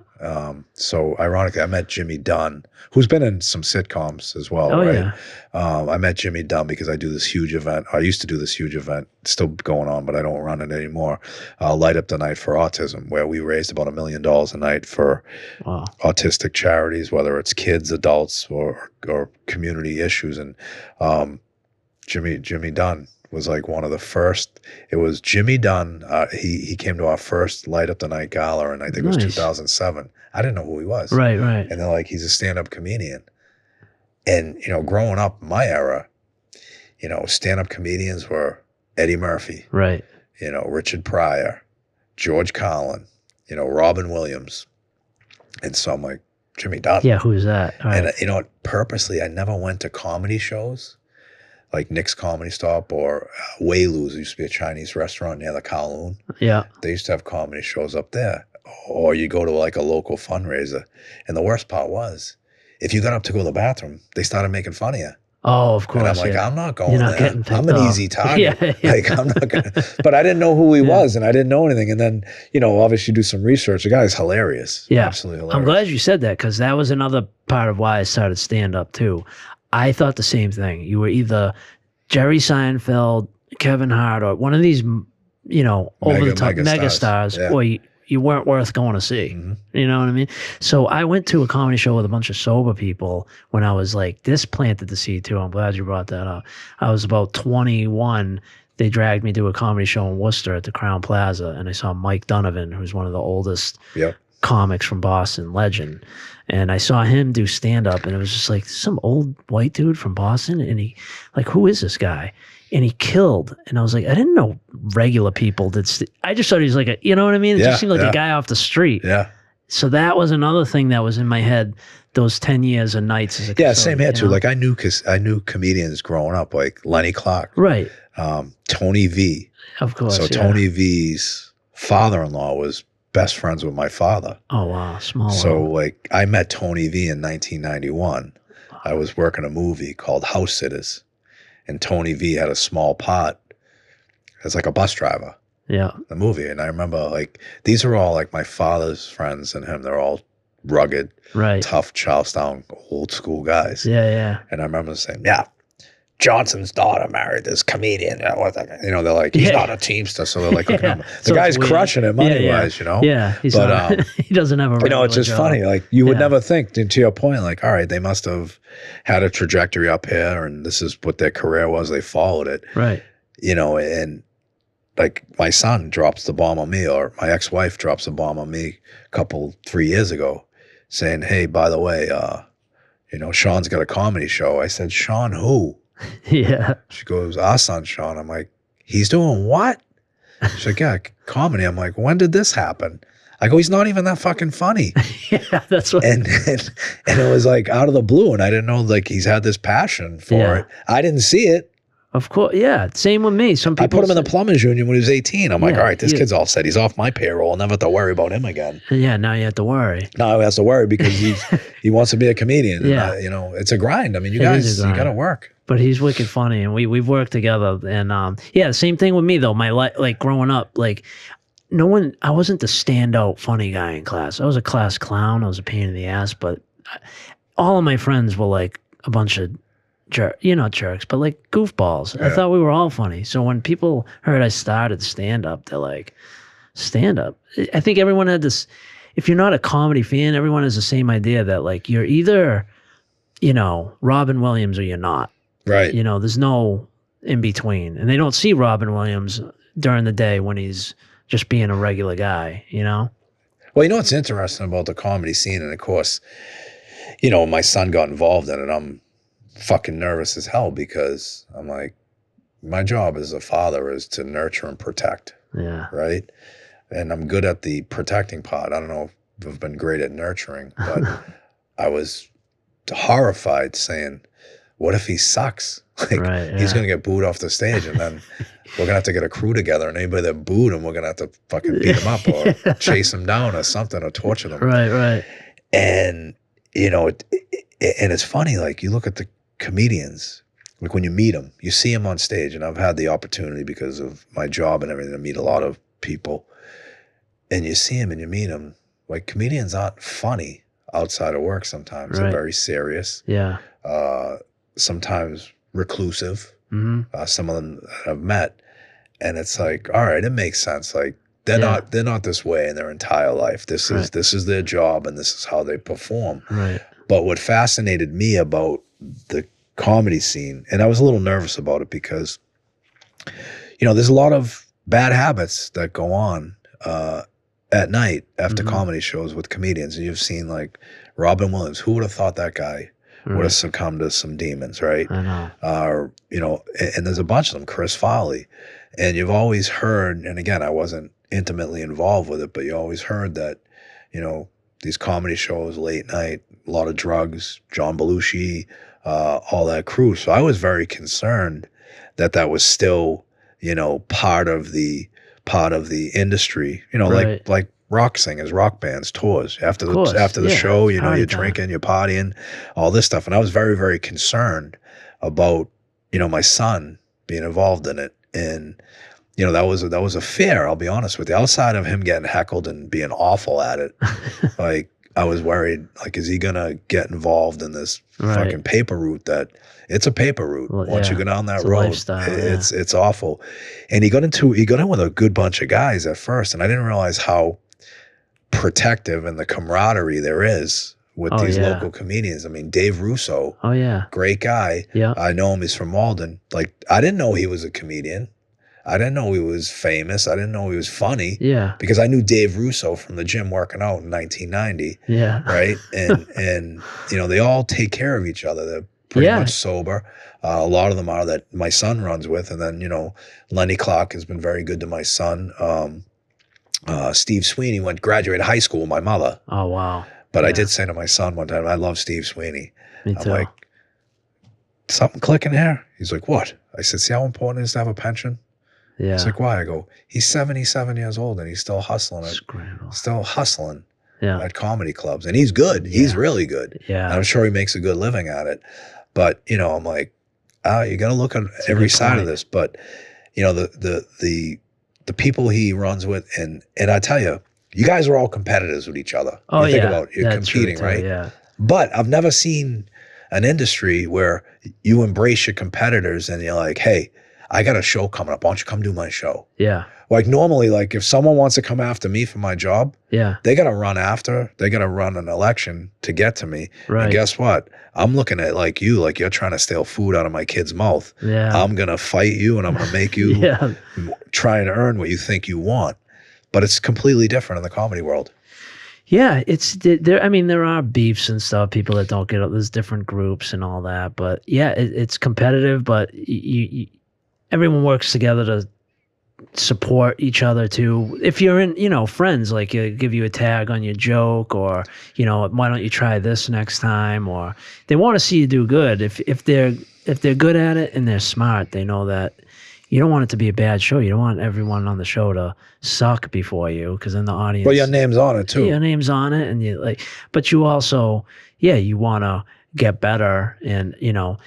So ironically, I met Jimmy Dunn, who's been in some sitcoms as well, Oh right? yeah, I met Jimmy Dunn because I do this huge event. I used to do this huge event, still going on, but I don't run it anymore. Light Up the Night for Autism, where we raised about $1 million a night for wow. autistic charities, whether it's kids, adults, or community issues. And Jimmy Dunn was like one of the first. It was Jimmy Dunn. He came to our first Light Up the Night gala, and I think it was Nice. 2007. I didn't know who he was. Right. And they're like, he's a stand-up comedian. And, growing up in my era, stand-up comedians were Eddie Murphy, Right. Richard Pryor, George Carlin, Robin Williams. And so I'm like, Jimmy Dunn. Yeah. Who's that? All right. And, purposely, I never went to comedy shows like Nick's Comedy Stop or Wei Lu's. Used to be a Chinese restaurant near the Kowloon. Yeah. They used to have comedy shows up there. Or you go to like a local fundraiser. And the worst part was, if you got up to go to the bathroom, they started making fun of you. Oh, of course. And I'm like, yeah. I'm not going You're not there. getting picked I'm an off. easy target. Yeah. Like, I'm not going to. But I didn't know who he was, and I didn't know anything. And then, obviously do some research. The guy's hilarious. Yeah. Absolutely hilarious. I'm glad you said that because that was another part of why I started stand-up too. I thought the same thing. You were either Jerry Seinfeld, Kevin Hart, or one of these, over-the-top megastars, Yeah. or you weren't worth going to see. Mhm. You know what I mean? So I went to a comedy show with a bunch of sober people when I was like, this planted the seed too. I'm glad you brought that up. I was about 21. They dragged me to a comedy show in Worcester at the Crown Plaza, and I saw Mike Donovan, who's one of the oldest Yep. comics from Boston, legend. And I saw him do stand-up, and it was just like some old white dude from Boston, and he, like, who is this guy? And he killed. And I was like, I didn't know regular people did. I just thought he was like you know what I mean? It just seemed like a guy off the street. Yeah. So that was another thing that was in my head those 10 years of nights as a Yeah, custodian, same here too. you know? Like I knew comedians growing up, like Lenny Clark. Right. Tony V. Of course. So Tony V's father-in-law was best friends with my father. Oh, wow. Small So world. like I met Tony V in 1991. I was working a movie called House Sitters, and Tony V had a small part as like a bus driver. Yeah. The movie. And I remember like these are all like my father's friends and him. They're all rugged, Right. tough Charlestown old school guys. Yeah, yeah. And I remember saying, yeah, Johnson's daughter married this comedian. You know, they're like, he's not a Teamster. So they're like, Yeah. the So guy's it's weird. crushing it money wise, Yeah. you know? Yeah. He's But, not, he doesn't have a You know, it's regular just job. funny. Like you would Yeah. never think, to your point, like, all right, they must have had a trajectory up here and this is what their career was. They followed it, Right. you know, and like my son drops the bomb on me, or my ex-wife drops the bomb on me 3 years ago saying, hey, by the way, you know, Sean's got a comedy show. I said, Sean, who? Yeah. She goes, our son, Sean. I'm like, he's doing what? She's like, yeah, comedy. I'm like, when did this happen? I go, he's not even that fucking funny. Yeah. That's what. And it was like out of the blue. And I didn't know like he's had this passion for Yeah. it. I didn't see it. Of course. Yeah. Same with me. Some I people. put him in the plumbers union when he was 18. I'm like, Yeah, all right, this yeah. kid's all set. He's off my payroll. I'll never have to worry about him again. Yeah. Now you have to worry. Now he has to worry because he wants to be a comedian. Yeah. And you know, it's a grind. I mean, you It is guys, a you grind. got to work. But he's wicked funny, and we've worked together. And yeah, same thing with me though. My like growing up, like I wasn't the standout funny guy in class. I was a class clown. I was a pain in the ass. But all of my friends were like a bunch of jerks, but like goofballs. I thought we were all funny. So when people heard I started stand up, they're like, stand up. I think everyone had this. If you're not a comedy fan, everyone has the same idea that like you're either, you know, Robin Williams or you're not. Right. You know, there's no in between. And they don't see Robin Williams during the day when he's just being a regular guy, you know? Well, you know what's interesting about the comedy scene, and of course, you know, my son got involved in it. I'm fucking nervous as hell because I'm like, my job as a father is to nurture and protect, Yeah. right? And I'm good at the protecting part. I don't know if I've been great at nurturing, but I was horrified saying, what if he sucks? Like Right, he's yeah. going to get booed off the stage and then we're going to have to get a crew together and anybody that booed him, we're going to have to fucking beat him up or chase him down or something or torture them. Right. And, you know, and it's funny, like you look at the comedians, like when you meet them, you see them on stage, and I've had the opportunity because of my job and everything to meet a lot of people, and you see them and you meet them, like comedians aren't funny outside of work sometimes. Right. They're very serious, Yeah. sometimes reclusive, Hmm. some of them that I've met, and it's like, all right, it makes sense. Like they're not this way in their entire life. This is their job and this is how they perform. Right. But what fascinated me about the comedy scene, and I was a little nervous about it because, you know, there's a lot of bad habits that go on at night after comedy shows with comedians. And you've seen like Robin Williams. Who would have thought that guy would have succumbed to some demons, right? I know. You know, and there's a bunch of them, Chris Farley. And you've always heard, and again, I wasn't intimately involved with it, but you always heard that, you know, these comedy shows, late night, a lot of drugs, John Belushi, all that crew. So I was very concerned that was still, you know, part of the industry, you know, Right. like rock singers, rock bands, tours. After course, the yeah, show, you know, party you're time. drinking, you're partying, all this stuff. And I was very, very concerned about, you know, my son being involved in it. And, you know, that was a fear, I'll be honest with you. Outside of him getting heckled and being awful at it, like I was worried, like, is he gonna get involved in this Right. fucking paper route that it's a paper route. Well, Once yeah. you go down that It's a road, lifestyle, it's awful. And he got in with a good bunch of guys at first, and I didn't realize how protective and the camaraderie there is with these local comedians. I mean, Dave Russo, Oh yeah. great guy. Yeah. I know him. He's from Malden. Like, I didn't know he was a comedian. I didn't know he was famous. I didn't know he was funny. Yeah. Because I knew Dave Russo from the gym working out in 1990. Yeah. Right. And you know, they all take care of each other. They're pretty much sober. A lot of them are that my son runs with. And then, you know, Lenny Clark has been very good to my son. Steve Sweeney graduated high school with my mother. Oh wow. But I Yeah. did say to my son one time, I love Steve Sweeney. Me I'm too. like, something clicking here? He's like, what? I said, see how important it is to have a pension? Yeah. He's like, why? I go, he's 77 years old and he's still hustling at comedy clubs. And he's good. Yeah. He's really good. Yeah. And I'm sure he makes a good living at it. But, you know, I'm like, you got to look at every side of this. But, you know, the people he runs with, and I tell you, you guys are all competitors with each other. Oh, you think about you're competing, right? Yeah. But I've never seen an industry where you embrace your competitors and you're like, hey, I got a show coming up. Why don't you come do my show? Yeah. Like normally, like if someone wants to come after me for my job, they got to run an election to get to me. Right. And guess what? I'm looking at like you're trying to steal food out of my kid's mouth. Yeah. I'm going to fight you and I'm going to make you try and earn what you think you want. But it's completely different in the comedy world. Yeah, there are beefs and stuff, people that don't get it. There's different groups and all that. But yeah, it's competitive, but everyone works together to support each other too. If you're in, you know, friends, like give you a tag on your joke, or, you know, why don't you try this next time? Or they want to see you do good. If they're good at it and they're smart, they know that you don't want it to be a bad show. You don't want everyone on the show to suck before you, because then the audience. Well, your name's on it too. Your name's on it, and you like. But you also, you want to get better, and you know,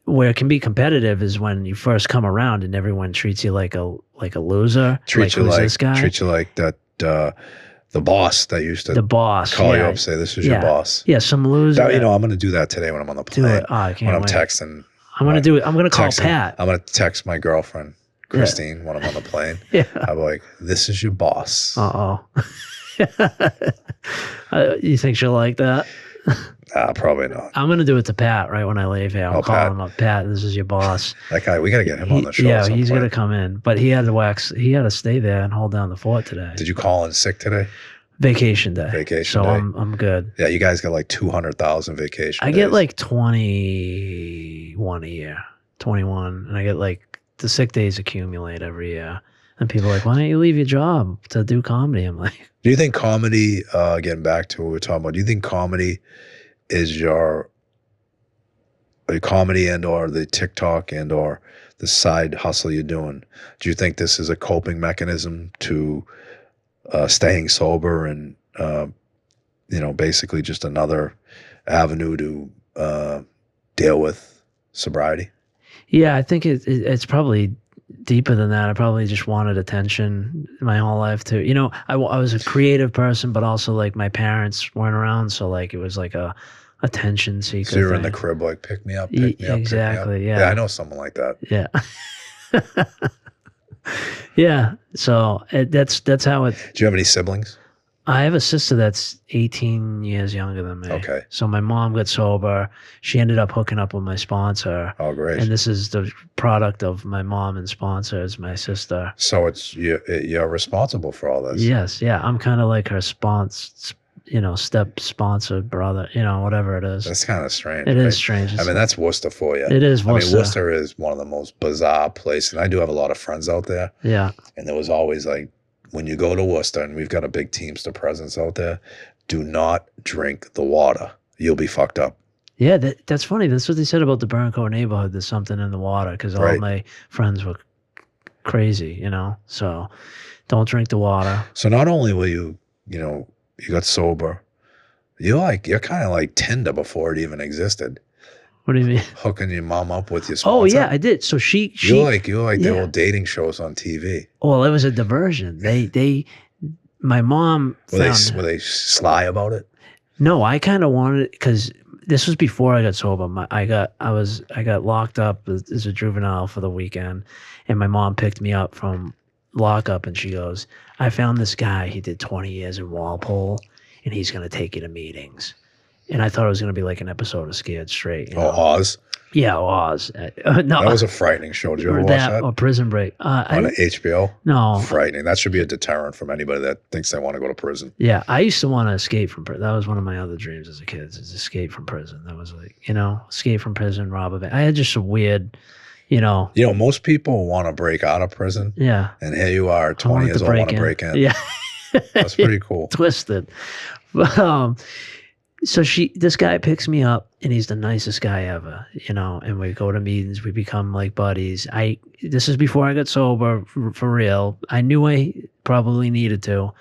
where it can be competitive is when you first come around and everyone treats you like a loser. Treat you like this guy? Treat you like that. The boss that used to call you up, say this is your boss. Yeah, some loser. That, you know, I'm going to do that today when I'm on the plane. Do it. Oh, I can't when I'm wait. texting. I'm going to do it. I'm going to call Pat. I'm going to text my girlfriend, Christine, when I'm on the plane. I'm like, this is your boss. Uh-oh. You think she'll like that? Probably not. I'm going to do it to Pat right when I leave here. I'll call him up. Pat, this is your boss. That guy, we got to get him on the show. Yeah, he's going to come in. But he had to stay there and hold down the fort today. Did you call in sick today? Vacation day. So day. I'm good. Yeah, you guys got like 200,000 vacation I days. get like 21 a year. 21. And I get like the sick days accumulate every year. And people are like, why don't you leave your job to do comedy? I'm like, do you think comedy, getting back to what we were talking about, do you think comedy is your comedy and or the TikTok and or the side hustle you're doing? Do you think this is a coping mechanism to staying sober and, you know, basically just another avenue to deal with sobriety? Yeah, I think it's probably deeper than that. I probably just wanted attention my whole life too. You know, I was a creative person, but also like my parents weren't around. So like, it was like a attention seeker. So you're in the crib, like, pick me up, pick me up. Exactly. Yeah. Yeah, I know someone like that. Yeah. Yeah. So that's how it. Do you have any siblings? I have a sister that's 18 years younger than me. Okay. So my mom got sober. She ended up hooking up with my sponsor. Oh, great. And this is the product of my mom and sponsor is my sister. So you're responsible for all this. Yes. Yeah. I'm kind of like her step sponsor brother, whatever it is. That's kind of strange. It is strange. I mean, that's Worcester for you. It is Worcester. I mean, Worcester is one of the most bizarre places. And I do have a lot of friends out there. Yeah. And there was always like, when you go to Worcester, and we've got a big Teamster presence out there, do not drink the water. You'll be fucked up. Yeah, that's funny. That's what they said about the Burncoat neighborhood. There's something in the water because all my friends were crazy, So don't drink the water. So not only will you got sober, you're kind of like Tinder before it even existed. What do you mean? Hooking your mom up with your sponsor. Oh yeah, I did. So you're like the old dating shows on TV. Well, it was a diversion. My mom were they sly about it? No, I kind of wanted it because this was before I got sober. I got locked up as a juvenile for the weekend, and my mom picked me up from lockup, and she goes, "I found this guy. He did 20 years in Walpole, and he's going to take you to meetings." And I thought it was going to be like an episode of Scared Straight. Oz? Yeah, Oz. No, that was a frightening show. Did you ever watch that? Or Prison Break. On HBO? No. Frightening. That should be a deterrent from anybody that thinks they want to go to prison. Yeah, I used to want to escape from prison. That was one of my other dreams as a kid, is escape from prison. That was like, escape from prison, rob a bank. I had just a weird, most people want to break out of prison. Yeah. And here you are, 20 years old, want to break in. Yeah. That's pretty cool. Twisted. So this guy picks me up, and he's the nicest guy ever, you know, and we go to meetings, we become like buddies. This is before I got sober for real. I knew I probably needed to.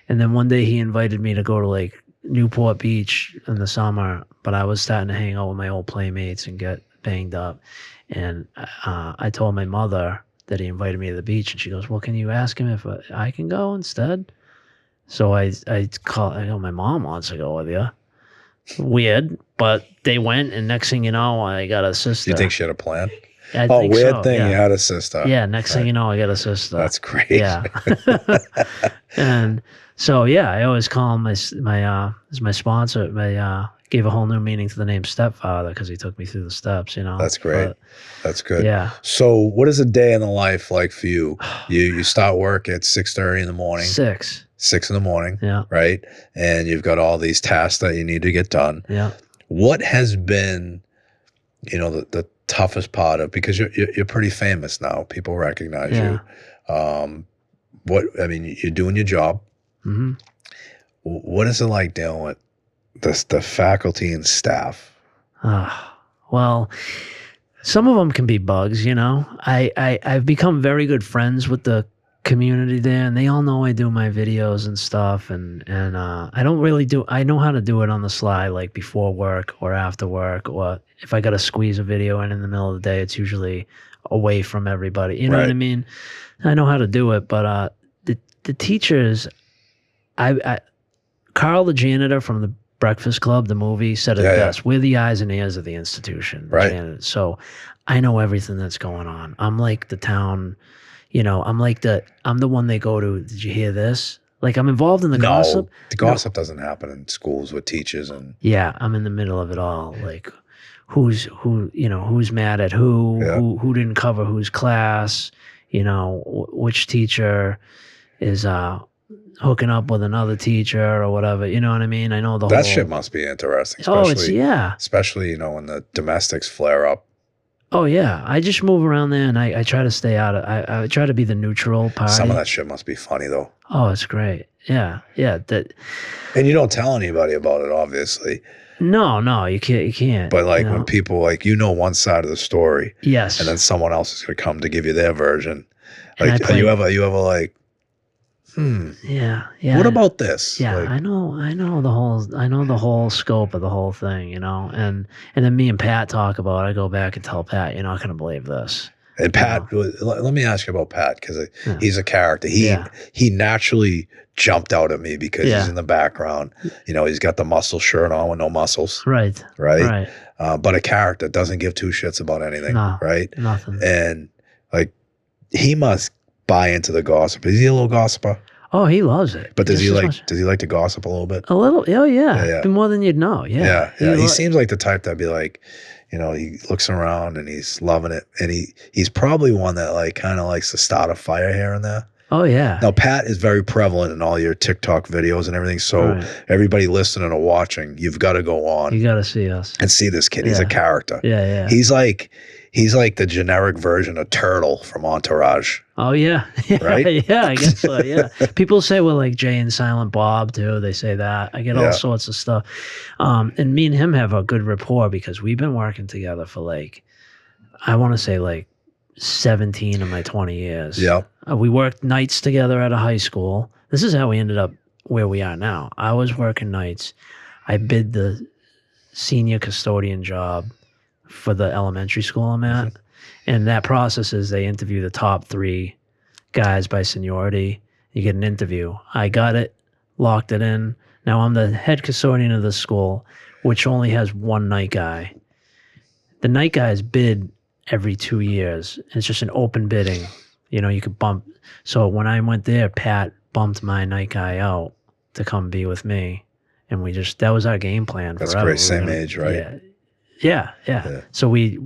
And then one day he invited me to go to like Newport Beach in the summer, but I was starting to hang out with my old playmates and get banged up. And I told my mother that he invited me to the beach, and she goes, well, can you ask him if I can go instead? So I go, my mom wants to go with you. Weird, but they went, and next thing you know, I got a sister. You think she had a plan? I think weird so, thing, yeah. you had a sister. Yeah, next thing you know, I got a sister. That's great. Yeah. And so, yeah, I always call him my sponsor. Gave a whole new meaning to the name Stepfather because he took me through the steps, you know. That's great. That's good. Yeah. So what is a day in the life like for you? You start work at 6:30 in the morning. 6 in the morning. Yeah. Right? And you've got all these tasks that you need to get done. Yeah. What has been, you know, the toughest part of, because you're pretty famous now. People recognize you. You're doing your job. Mm-hmm. What is it like dealing with the faculty and staff? Well, some of them can be bugs, you know. I've become very good friends with the community there, and they all know I do my videos and stuff, and I don't really I know how to do it on the sly, like before work or after work, or if I got to squeeze a video in the middle of the day, it's usually away from everybody. You know what I mean? I know how to do it, but the teachers, Carl the janitor from the Breakfast Club, the movie, said it best. We're the eyes and ears of the institution. Right. Janitor. So I know everything that's going on. I'm like the town, you know, I'm the one they go to. Did you hear this? Like, I'm involved in the gossip. The gossip doesn't happen in schools with teachers. And yeah, I'm in the middle of it all. Like, who's mad at who didn't cover whose class, you know, which teacher is hooking up with another teacher or whatever. You know what I mean? I know that shit must be interesting. Especially, you know, when the domestics flare up. Oh yeah, I just move around there, and I try to stay out of. I try to be the neutral party. Some of that shit must be funny though. Oh, it's great. Yeah. And you don't tell anybody about it, obviously. No, you can't. But like when people one side of the story, yes, and then someone else is gonna come to give you their version. Like, are you ever like, yeah. what about this? Yeah, like, I know the whole scope of the whole thing, you know, and then me and Pat talk about it. I go back and tell Pat, you're not going to believe this. And Pat, let me ask you about Pat, because he's a character. He naturally jumped out at me because he's in the background. You know, he's got the muscle shirt on with no muscles. Right. But a character doesn't give two shits about anything. No, right. Nothing. And like, he must buy into the gossip. Is he a little gossiper? Oh, he loves it. But does he like to gossip a little bit? A little. Oh yeah. More than you'd know. Yeah. He seems like the type that'd be like, you know, he looks around and he's loving it, and he's probably one that like kind of likes to start a fire here and there. Oh yeah. Now Pat is very prevalent in all your TikTok videos and everything. So everybody listening or watching, you've got to go on. You got to see us and see this kid. He's a character. Yeah. He's like the generic version of Turtle from Entourage. Oh yeah. Right? Yeah, I guess so. Yeah. People say we're like Jay and Silent Bob too. They say that. I get all sorts of stuff. And me and him have a good rapport because we've been working together for like, I want to say like 17 of my 20 years. Yeah. We worked nights together at a high school. This is how we ended up where we are now. I was working nights. I bid the senior custodian job for the elementary school I'm at. And that process is they interview the top 3 guys by seniority. You get an interview. I got it, locked it in. Now I'm the head custodian of the school, which only has one night guy. The night guys bid every 2 years. It's just an open bidding. You know, you could bump. So when I went there, Pat bumped my night guy out to come be with me. And that was our game plan forever. That's great. Same age, right? Yeah. So we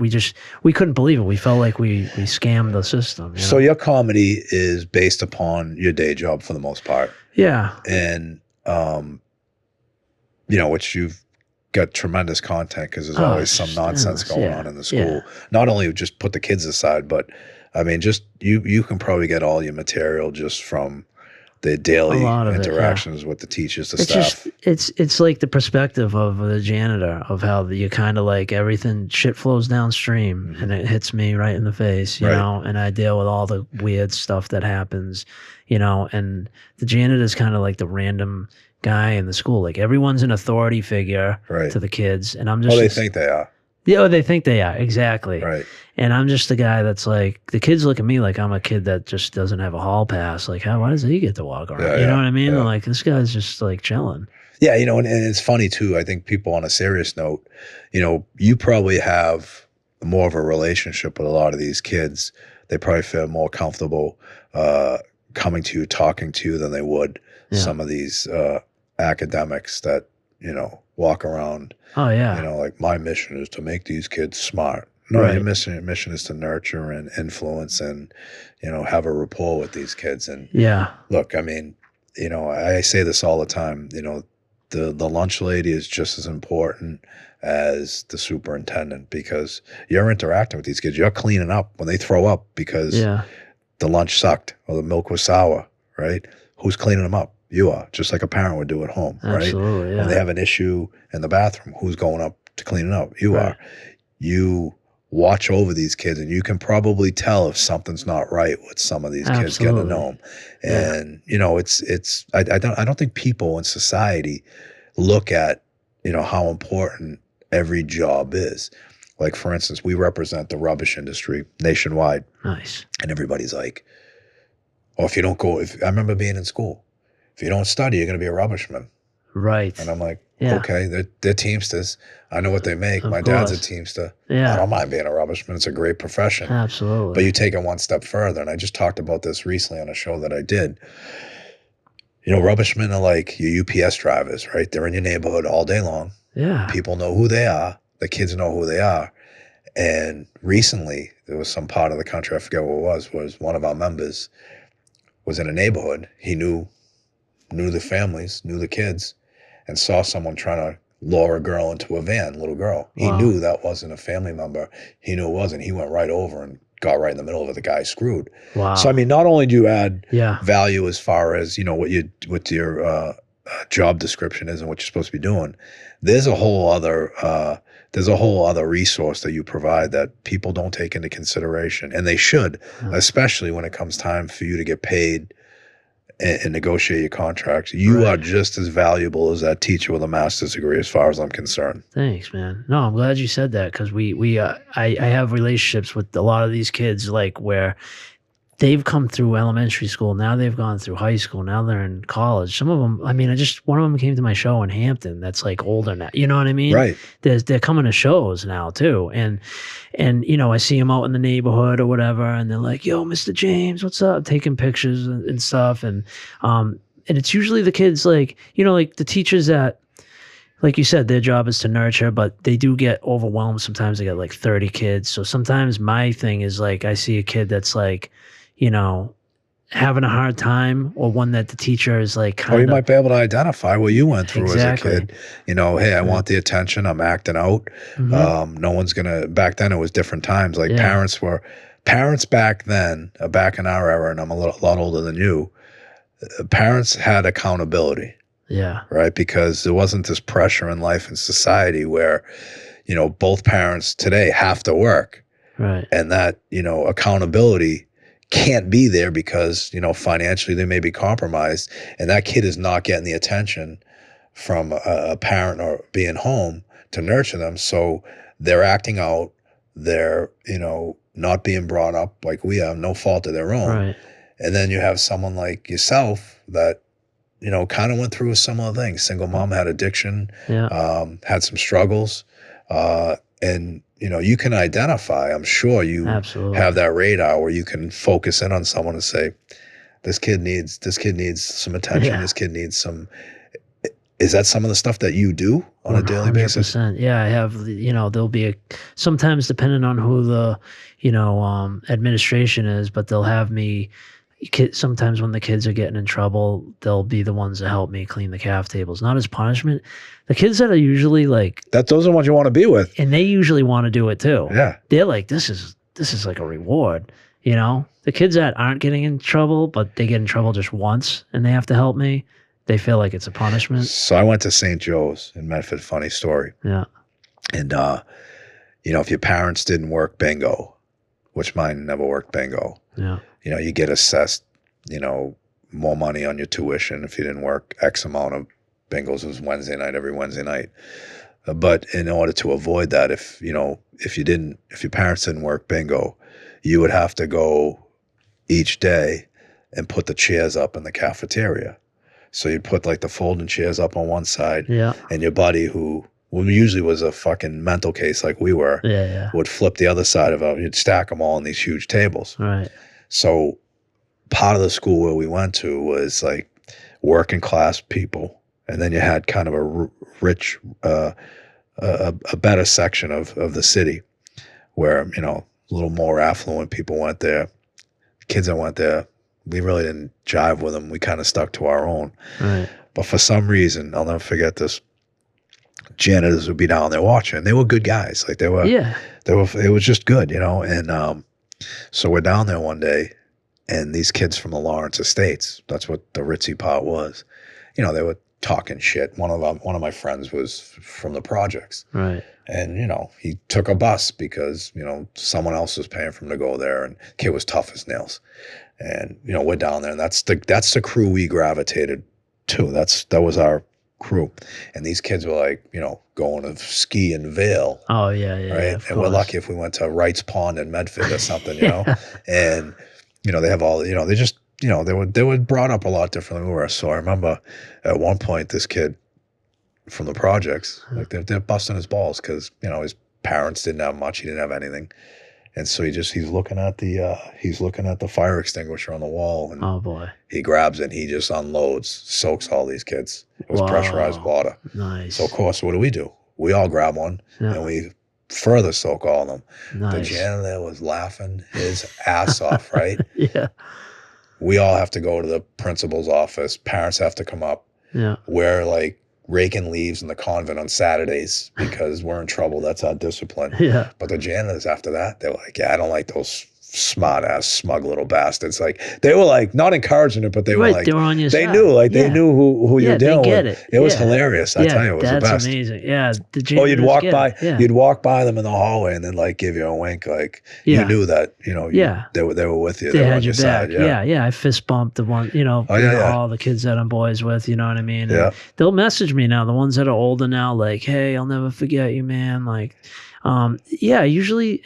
couldn't believe it. We felt like we scammed the system. You know? So your comedy is based upon your day job for the most part. Yeah. And, you know, which you've got tremendous content because there's always some nonsense going on in the school. Yeah. Not only just put the kids aside, but I mean, just you can probably get all your material just from their daily A lot of it, interactions with the teachers, the It's staff. just it's like the perspective of the janitor, of how you kind of like everything shit flows downstream and it hits me right in the face, you Right. know, and I deal with all the weird stuff that happens, you know, and the janitor is kind of like the random guy in the school. Like everyone's an authority figure Right. to the kids, and I'm just Oh, they think they are. yeah, they think they are, exactly. Right. And I'm just the guy that's like, the kids look at me like I'm a kid that just doesn't have a hall pass. Like, why does he get to walk around? Yeah, you know yeah, what I mean? yeah. And like, this guy's just like chilling. Yeah, you know, and it's funny too. I think people, on a serious note, you know, you probably have more of a relationship with a lot of these kids. They probably feel more comfortable coming to you, talking to you than they would some of these academics that, you know, walk around. Oh, yeah. You know, like, my mission is to make these kids smart. No, Right. your mission is to nurture and influence and, you know, have a rapport with these kids. And Yeah. look, I mean, you know, I say this all the time, you know, the lunch lady is just as important as the superintendent, because you're interacting with these kids. You're cleaning up when they throw up because the lunch sucked or the milk was sour, right? Who's cleaning them up? You are, just like a parent would do at home, Absolutely, right? When they have an issue in the bathroom, who's going up to clean it up? You are. You watch over these kids, and you can probably tell if something's not right with some of these kids getting to know them. And you know, I don't think people in society look at, you know, how important every job is. Like, for instance, we represent the rubbish industry nationwide. Nice. And everybody's like, oh, if you don't go, I remember being in school, if you don't study, you're going to be a rubbishman. Right. And I'm like, okay, they're Teamsters. I know what they make. My dad's a Teamster. I don't mind being a rubbishman. It's a great profession. Absolutely. But you take it one step further, and I just talked about this recently on a show that I did. You know, rubbishmen are like your UPS drivers, right? They're in your neighborhood all day long. Yeah. People know who they are. The kids know who they are. And recently, there was some part of the country, I forget what it was one of our members was in a neighborhood. He knew the families, knew the kids, and saw someone trying to lure a girl into a van, little girl. He knew that wasn't a family member. He knew it wasn't. He went right over and got right in the middle of it. The guy screwed. Wow. So, I mean, not only do you add Yeah. value as far as, you know, what your job description is and what you're supposed to be doing, there's a whole other resource that you provide that people don't take into consideration, and they should, especially when it comes time for you to get paid and negotiate your contracts. You are just as valuable as that teacher with a master's degree, as far as I'm concerned. Thanks, man. No, I'm glad you said that, because I have relationships with a lot of these kids, like, where they've come through elementary school, now they've gone through high school, now they're in college. Some of them, I mean, one of them came to my show in Hampton that's like older now. You know what I mean? Right. They're coming to shows now too. And you know, I see them out in the neighborhood or whatever, and they're like, yo, Mr. James, what's up? Taking pictures and stuff. And it's usually the kids, like, you know, like the teachers that, like you said, their job is to nurture, but they do get overwhelmed. Sometimes they get like 30 kids. So sometimes my thing is, like, I see a kid that's like, you know, having a hard time, or one that the teacher is like kind of... Or you might be able to identify what you went through as a Exactly. kid. You know, hey, I want the attention. I'm acting out. No one's going to... Back then, it was different times. Like, parents back then, back in our era, and I'm a lot older than you, parents had accountability. Yeah. Right? Because there wasn't this pressure in life and society where, you know, both parents today have to work. Right. And that, you know, accountability can't be there because, you know, financially they may be compromised, and that kid is not getting the attention from a parent or being home to nurture them. So they're acting out. They're, you know, not being brought up like we have, no fault of their own. Right. And then you have someone like yourself that, you know, kind of went through a similar thing. Single mom, had addiction, had some struggles. And, you know, you can identify, I'm sure you Absolutely. have that radar where you can focus in on someone and say, this kid needs some attention. Yeah. This kid needs some. Is that some of the stuff that you do on a daily basis? 100%. Yeah, I have, you know, there'll be sometimes, depending on who the, you know, administration is, but they'll have me, sometimes when the kids are getting in trouble, they'll be the ones that help me clean the caf tables. Not as punishment. The kids that are usually like... Those are the ones you want to be with. And they usually want to do it too. Yeah. They're like, this is like a reward. You know, the kids that aren't getting in trouble, but they get in trouble just once and they have to help me, they feel like it's a punishment. So I went to St. Joe's in Medford. Funny story. Yeah. And, you know, if your parents didn't work bingo, which mine never worked bingo, Yeah. you know, you get assessed, you know, more money on your tuition if you didn't work X amount of bingos. It was Wednesday night, every Wednesday night. But in order to avoid that, if your parents didn't work bingo, you would have to go each day and put the chairs up in the cafeteria. So you'd put like the folding chairs up on one side, Yeah. and your buddy, who usually was a fucking mental case like we were, Yeah. would flip the other side of it. You'd stack them all in these huge tables. Right. So part of the school where we went to was like working class people, and then you had kind of a rich, a better section of the city where, you know, a little more affluent people went there. Kids that went there, we really didn't jive with them. We kind of stuck to our own. Right. But for some reason, I'll never forget this, janitors would be down there watching. They were good guys. Like it was just good, you know? And so we're down there one day, and these kids from the Lawrence Estates, that's what the ritzy part was, you know, they were talking shit. One of my friends was from the projects. Right. And, you know, he took a bus because, you know, someone else was paying for him to go there, and the kid was tough as nails. And, you know, we're down there, and that's the crew we gravitated to. That was our crew. And these kids were like, you know, going to ski in Vail. Oh, yeah. Right. And we're lucky if we went to Wright's Pond in Medford or something, you know. And, you know, they have all, you know, they just, you know, they were brought up a lot differently than we were. So I remember at one point this kid from the projects, like they're busting his balls because, you know, his parents didn't have much. He didn't have anything. And so he's looking at the fire extinguisher on the wall, and Oh boy. he grabs it and he just unloads, soaks all these kids. It was pressurized water. Nice. So of course, what do? We all grab one and we further soak all of them. Nice. The janitor was laughing his ass off, right? Yeah. We all have to go to the principal's office. Parents have to come up. Yeah. We're like raking leaves in the convent on Saturdays because we're in trouble. That's our discipline. Yeah. But the janitors after that, they were like, yeah, I don't like those smart ass, smug little bastards. Like they were like not encouraging it, but they were like, they were on your they side. knew, like they knew who you're dealing they get with. It was hilarious. I tell you, it was the best. That's amazing. Yeah. You'd walk by them in the hallway and then like give you a wink, like you knew that, you know, they were with you. They were had on your side. back. Yeah. I fist bumped the one, you know, all the kids that I'm boys with, you know what I mean? And they'll message me now, the ones that are older now, like, hey, I'll never forget you, man. Like, usually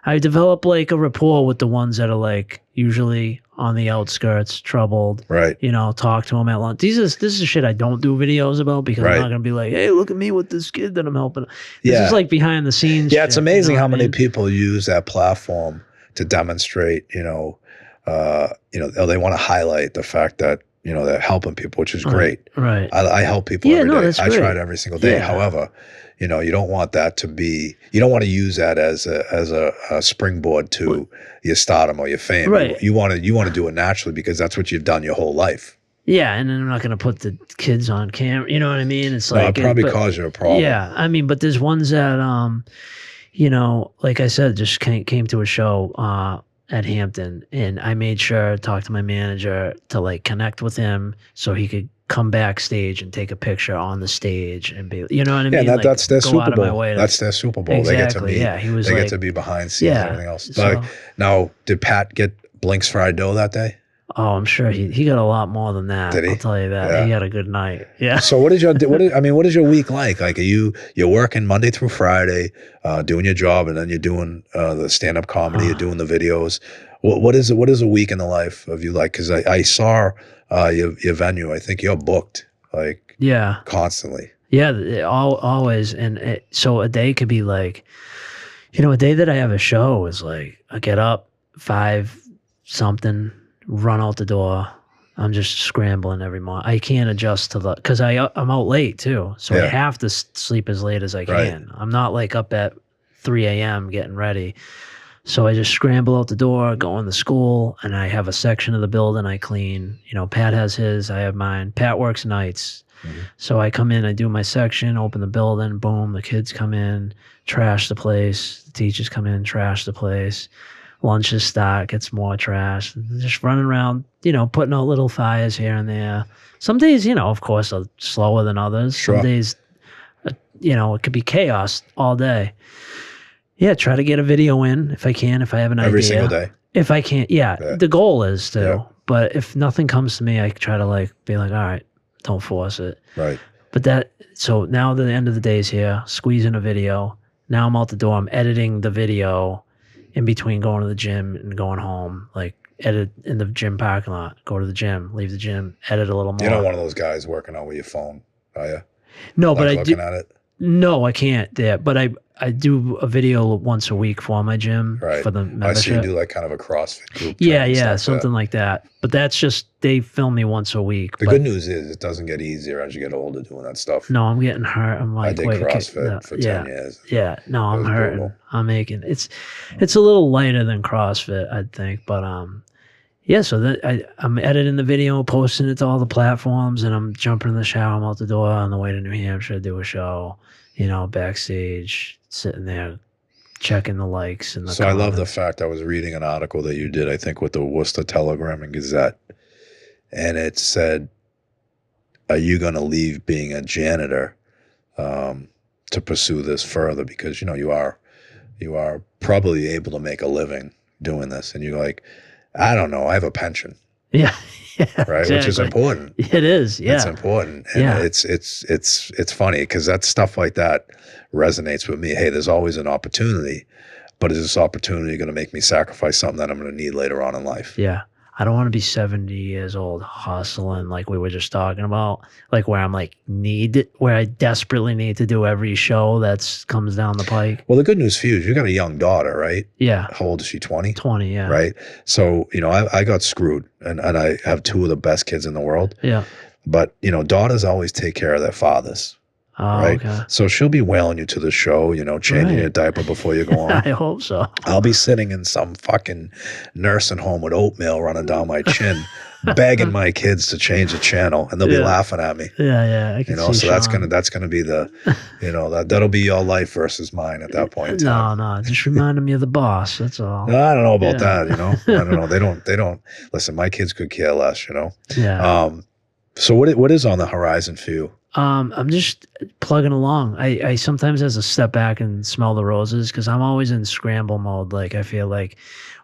I develop like a rapport with the ones that are like usually on the outskirts, troubled. Right. You know, talk to them at lunch. This is shit I don't do videos about because I'm not gonna be like, hey, look at me with this kid that I'm helping. This is like behind the scenes. Yeah, it's amazing how many people use that platform to demonstrate, they want to highlight the fact that, you know, they're helping people, which is great. Right. I help people every day. I try it every single day. Yeah. However, you know, you don't want that to be, you don't want to use that as a springboard to your stardom or your fame. Right. You want to do it naturally because that's what you've done your whole life. Yeah, and then I'm not going to put the kids on camera. You know what I mean? It's like it probably cause you a problem. Yeah, I mean, but there's ones that, you know, like I said, just came to a show at Hampton, and I made sure to talk to my manager to like connect with him so he could come backstage and take a picture on the stage and be, you know what I mean? Yeah, like, that's their Super Bowl. That's That's their Super Bowl. Exactly, they get to meet. Yeah, he was they like, get to be behind scenes and everything else. So, now, did Pat get Blink's fried dough that day? Oh, I'm sure he got a lot more than that. Did he? I'll tell you that. Yeah. He had a good night. Yeah. So what is your week like? Like you're working Monday through Friday, doing your job, and then you're doing the stand-up comedy, you're doing the videos. What is a week in the life of you like? Because I saw your venue. I think you're booked like constantly. Yeah, always. And so a day could be like, you know, a day that I have a show is like I get up 5 something, run out the door. I'm just scrambling every morning. I can't adjust to because I'm out late too, so I have to sleep as late as I can. Right. I'm not like up at 3 a.m. getting ready. So I just scramble out the door, go in the school, and I have a section of the building I clean. You know, Pat has his, I have mine. Pat works nights. Mm-hmm. So I come in, I do my section, open the building, boom, the kids come in, trash the place. The teachers come in, trash the place. lunches start, gets more trash. Just running around, putting out little fires here and there. Some days, of course, are slower than others. Sure. Some days, it could be chaos all day. Yeah, try to get a video in if I can, if I have an idea. Every single day. If I can't, yeah. The goal is to. Yeah. But if nothing comes to me, I try to be like, all right, don't force it. Right. But so now the end of the day is here, squeezing a video. Now I'm out the door. I'm editing the video in between going to the gym and going home. Edit in the gym parking lot, go to the gym, leave the gym, edit a little more. You're not one of those guys working out with your phone, are you? No, but I do. Looking at it? No, I can't. Yeah, but I do a video once a week for my gym for the membership. I see you do kind of a CrossFit group. Yeah, something like that. But that's just, they film me once a week. The good news is it doesn't get easier as you get older doing that stuff. No, I'm getting hurt. I'm I did CrossFit for 10 years. Yeah, no, I'm hurting. brutal. I'm making it's a little lighter than CrossFit, I think, but yeah. So I'm editing the video, posting it to all the platforms, and I'm jumping in the shower. I'm out the door on the way to New Hampshire to do a show. Backstage, sitting there, checking the likes and the. So comments. I love the fact I was reading an article that you did, I think, with the Worcester Telegram and Gazette, and it said, "Are you going to leave being a janitor to pursue this further? Because you are probably able to make a living doing this." And you're like, "I don't know. I have a pension." Yeah. Yeah, right, exactly. Which is important. It is, yeah. It's important, and it's funny because that stuff like that resonates with me. Hey, there's always an opportunity, but is this opportunity going to make me sacrifice something that I'm going to need later on in life? Yeah, I don't want to be 70 years old hustling like we were just talking about, where I'm where I desperately need to do every show that comes down the pike. Well, the good news for you is you got a young daughter, right? Yeah. How old is she? 20? 20, yeah. Right. So, I got screwed and I have two of the best kids in the world. Yeah. But, daughters always take care of their fathers. Oh, right. Okay. So she'll be wailing you to the show, changing your diaper before you go on. I hope so. I'll be sitting in some fucking nursing home with oatmeal running down my chin, begging my kids to change the channel, and they'll be laughing at me. Yeah. I can see so Sean. that's gonna be the, that'll be your life versus mine at that point in time. No, just reminding me of the boss. That's all. I don't know about that. I don't know. They don't listen. My kids could care less. Yeah. So what is on the horizon for you? I'm just plugging along. I sometimes have to step back and smell the roses because I'm always in scramble mode. I feel like,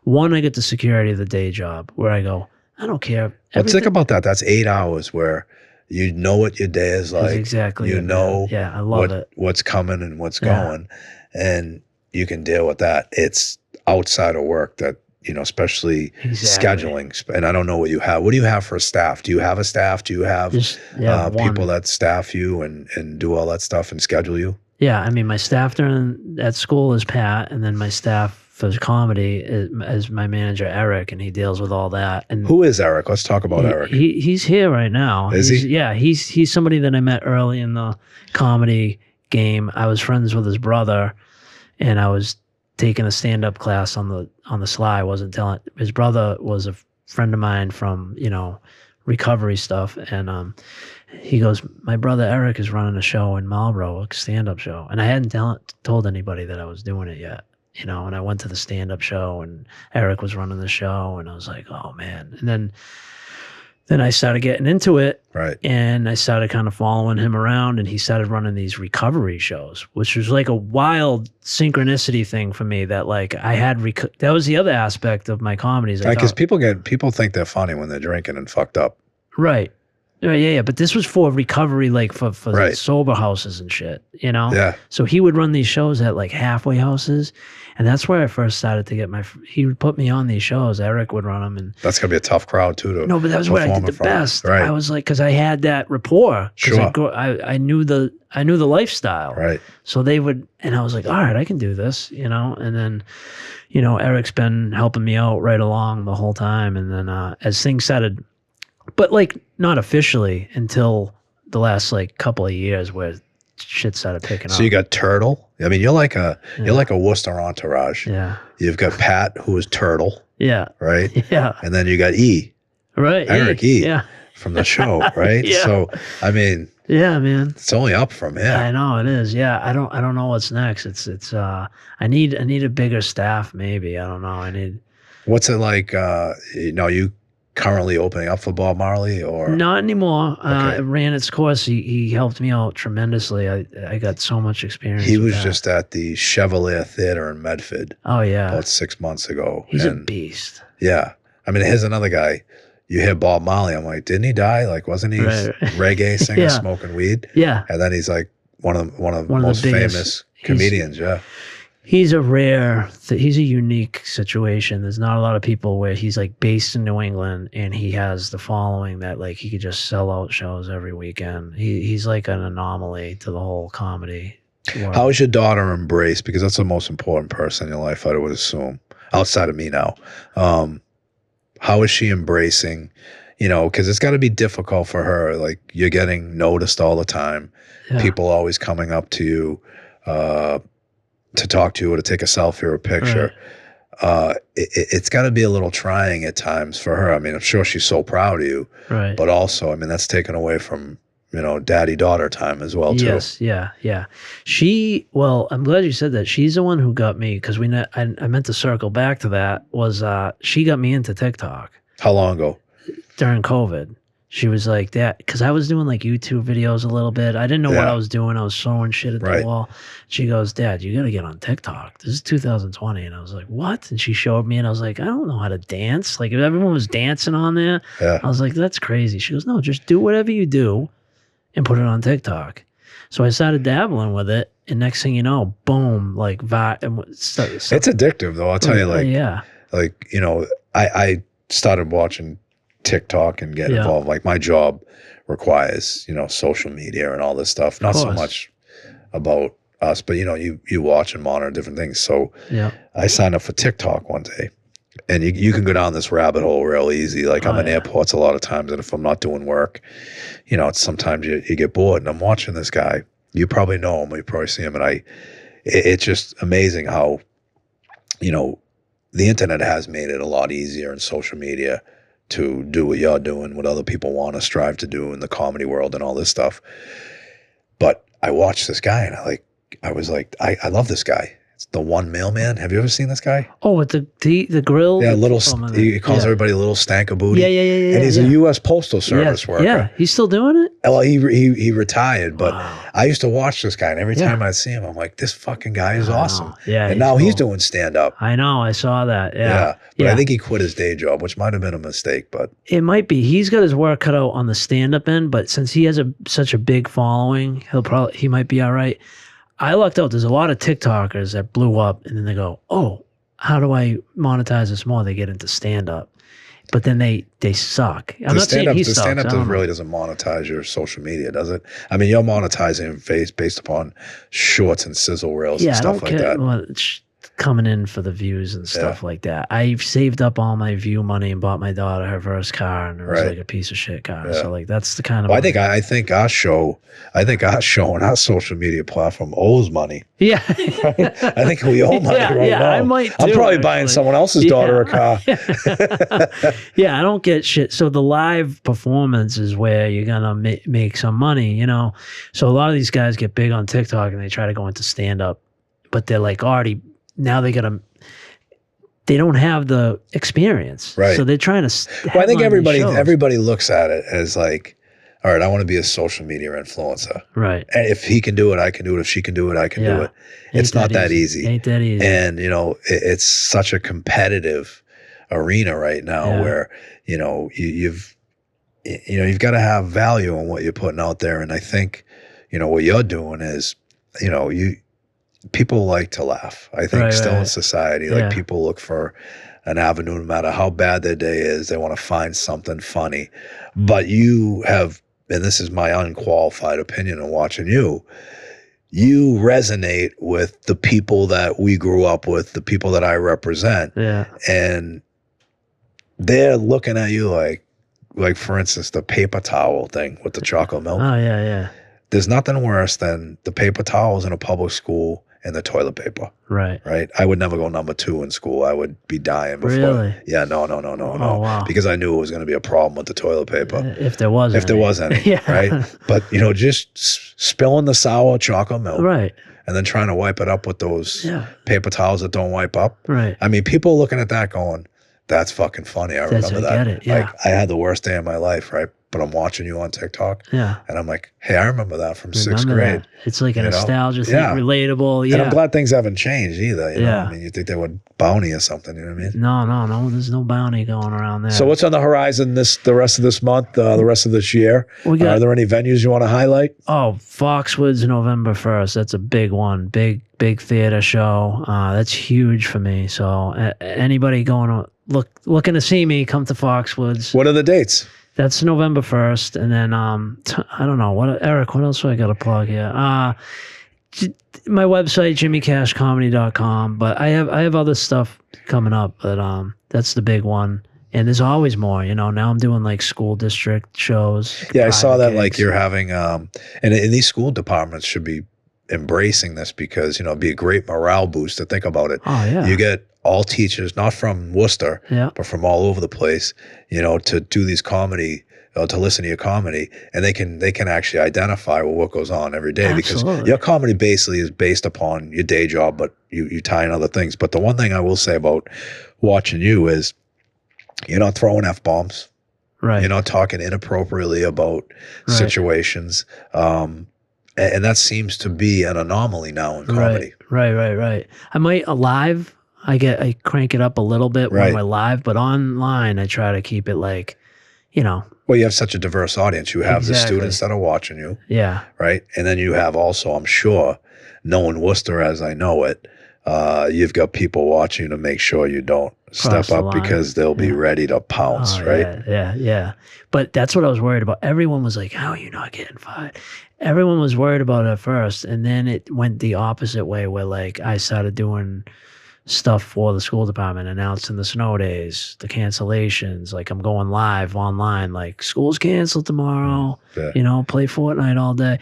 one, I get the security of the day job where I go, I don't care. Let's think about that. That's 8 hours where you know what your day is like. Exactly. I love it. What's coming and what's going, and you can deal with that. It's outside of work that, especially scheduling. And I don't know what you have. What do you have for a staff? Do you have a staff? Do you have people that staff you and do all that stuff and schedule you? Yeah. I mean, my staff at school is Pat, and then my staff for comedy is my manager, Eric, and he deals with all that. And who is Eric? Let's talk about Eric. He's here right now. Is he? Yeah. He's somebody that I met early in the comedy game. I was friends with his brother, and I was taking a stand-up class on the sly. I wasn't telling. His brother was a friend of mine from recovery stuff, and he goes, my brother Eric is running a show in Marlboro, a stand-up show, and I hadn't told anybody that I was doing it yet, and I went to the stand-up show, and Eric was running the show, and I was like, oh man. And then I started getting into it, right? And I started kind of following him around, and he started running these recovery shows, which was like a wild synchronicity thing for me. That I had that was the other aspect of my comedies. Because people think they're funny when they're drinking and fucked up, right? Yeah. But this was for recovery, for sober houses and shit, Yeah. So he would run these shows at halfway houses. And that's where I first started to get he would put me on these shows. Eric would run them. And that's going to be a tough crowd too. No, but that was where I did the best. Right. I was because I had that rapport. Sure. I knew the lifestyle. Right. So they would, and I was like, all right, I can do this, and then, Eric's been helping me out right along the whole time. And then as things started, but not officially until the last couple of years where shit started picking up. So you got Turtle. I mean, you're like a Worcester entourage. Yeah. You've got Pat, who is Turtle. Yeah. Right. Yeah. And then you got E. Right. Eric E. Yeah. From the show, right? Yeah. So I mean. Yeah, man. It's only up from here. I know it is. Yeah. I don't know what's next. It's I need a bigger staff. Maybe. I don't know. What's it like? You currently opening up for Bob Marley or Not anymore. Okay. It ran its course. He helped me out tremendously. I got so much experience. he with was that. just at the Chevalier Theater in Medford Oh yeah, about 6 months ago. he's a and beast. yeah, I mean, here's another guy. You hear Bob Marley, I'm like, didn't he die? Like, wasn't he Right. reggae singer Yeah. smoking weed? Yeah, And then he's like one of the One of the most biggest- famous comedians. Yeah, he's a rare. He's a unique situation. There's not a lot of people where he's like based in New England and he has the following that like he could just sell out shows every weekend. He's like an anomaly to the whole comedy world. how is your daughter embraced? Because that's the most important person in your life, I would assume, outside of me now. How is she embracing? Because it's got to be difficult for her. Like, you're getting noticed all the time. Yeah. People always coming up to you to talk to you or to take a selfie or a picture. It's got to be a little trying at times for her. I mean, I'm sure she's so proud of you, Right. but also, I mean, that's taken away from, daddy-daughter time as well, too. Yes, yeah. Well, I'm glad you said that. She's the one who got me because I meant to circle back to that. Was she got me into TikTok How long ago? during COVID? She was like that because I was doing like YouTube videos a little bit. I didn't know what Yeah. I was doing. I was throwing shit at Right. the wall. She goes, "Dad, you got to get on TikTok. This is 2020." And I was like, "What?" And she showed me, and I was like, "I don't know how to dance." Like if everyone was dancing on there, Yeah. I was like, "That's crazy." She goes, "No, just do whatever you do, and put it on TikTok." So I started dabbling with it, and next thing you know, boom, like It's addictive, though. I'll tell you, yeah, I started watching TikTok and get Yeah. involved. Like, my job requires, social media and all this stuff. Not so course. much about us, but you watch and monitor different things. So yeah, I signed up for TikTok one day, and you can go down this rabbit hole real easy. Like, I'm in yeah. airports a lot of times, and if I'm not doing work, it's sometimes you get bored. And I'm watching this guy. You probably know him. You probably see him, and it's just amazing how, the internet has made it a lot easier in social media to do what you're doing, what other people want to strive to do in the comedy world and all this stuff. But I watched this guy, and I was like, I love this guy. It's the One Mailman. Have you ever seen this guy? Oh, with the grill. Yeah, he calls yeah. everybody little stank of booty. Yeah. And he's yeah. a U.S. Postal Service Yes, worker. Yeah, he's still doing it. Well, he retired, but Wow. I used to watch this guy, and every Yeah. time I see him, I'm like, this fucking guy is I know. awesome. Yeah, and now he's cool. doing stand-up. I know. I saw that. Yeah. But I think he quit his day job, which might have been a mistake, but It might be. He's got his work cut out on the stand-up end, but since he has such a big following, he might be all right. I lucked out. There's a lot of TikTokers that blew up, and then they go, "Oh, how do I monetize this more?" They get into stand-up, but then they suck. I'm not saying he the sucks. stand-up I don't know. really doesn't monetize your social media, does it? I mean, you're monetizing based upon shorts and sizzle reels and I stuff don't like care. that. Well, it's coming in for the views and stuff like that. I've saved up all my view money and bought my daughter her first car, and it was Right. like a piece of shit car. Yeah. So like that's the kind of Well, money. I think our show and our social media platform owes money. Yeah. I think we owe money right now. I might I'm too, probably buying actually. someone else's daughter a car. Yeah, I don't get shit. So the live performance is where you're gonna make some money, So a lot of these guys get big on TikTok and they try to go into stand up, but they're like already now they don't have the experience, Right. So they're trying to. Well, I think headline these shows. everybody looks at it as like, all right, I want to be a social media influencer. Right. And if he can do it, I can do it. If she can do it, I can do it. It's not that easy. Ain't that easy. And, it's such a competitive arena right now Yeah. where, you've got to have value on what you're putting out there. And I think, what you're doing is, people like to laugh. I think in society, like people look for an avenue, no matter how bad their day is, they want to find something funny. But you have, and this is my unqualified opinion on watching you resonate with the people that we grew up with, the people that I represent. Yeah. And they're looking at you like for instance, the paper towel thing with the chocolate milk. Oh yeah. There's nothing worse than the paper towels in a public school and the toilet paper. Right. Right. I would never go number 2 in school. I would be dying before. Really? Yeah. No. Oh, wow. Because I knew it was going to be a problem with the toilet paper. If there was any. Yeah. Right. But, just spilling the sour chocolate milk. Right. And then trying to wipe it up with those Yeah. paper towels that don't wipe up. Right. I mean, people looking at that going, That's fucking funny. I remember that. I get it. Yeah. Like, I had the worst day of my life, right? But I'm watching you on TikTok. Yeah. And I'm like, hey, I remember that from sixth Remember grade. that. It's like a you know? nostalgia thing, Yeah. relatable. Yeah. And I'm glad things haven't changed either. You know, Yeah. I mean, you think they would bounty or something, you know what I mean? No. There's no bounty going around there. So what's on the horizon the rest of this month, the rest of this year? Are there any venues you want to highlight? Oh, Foxwoods, November 1st. That's a big one. Big theater show. That's huge for me. So anybody going to looking to see me, come to Foxwoods. What are the dates? That's November 1st. And then, I don't know. Eric, what else do I got to plug here? My website, jimmycashcomedy.com. But I have other stuff coming up, but that's the big one. And there's always more, now I'm doing like school district shows. Yeah, I saw that gigs. like you're having, and these school departments should be embracing this because, it'd be a great morale boost to think about it. Oh, yeah. You get all teachers, not from Worcester, Yeah. but from all over the place, to do these comedy, to listen to your comedy, and they can actually identify what goes on every day. Absolutely. Because your comedy basically is based upon your day job, but you tie in other things. But the one thing I will say about watching you is you're not throwing F-bombs. Right. You're not talking inappropriately about situations. And that seems to be an anomaly now in comedy. Right. I might live. I crank it up a little bit when we're live, but online I try to keep it like, Well, you have such a diverse audience. You have the Exactly. students that are watching you, Yeah. right? And then you have also, I'm sure, knowing Worcester as I know it, you've got people watching to make sure you don't step the up line. because they'll be ready to pounce, right? Yeah. But that's what I was worried about. Everyone was like, how are you not getting fired? Everyone was worried about it at first. And then it went the opposite way where like I started doing stuff for the school department, announcing the snow days, the cancellations. Like I'm going live online, like school's canceled tomorrow, play Fortnite all day.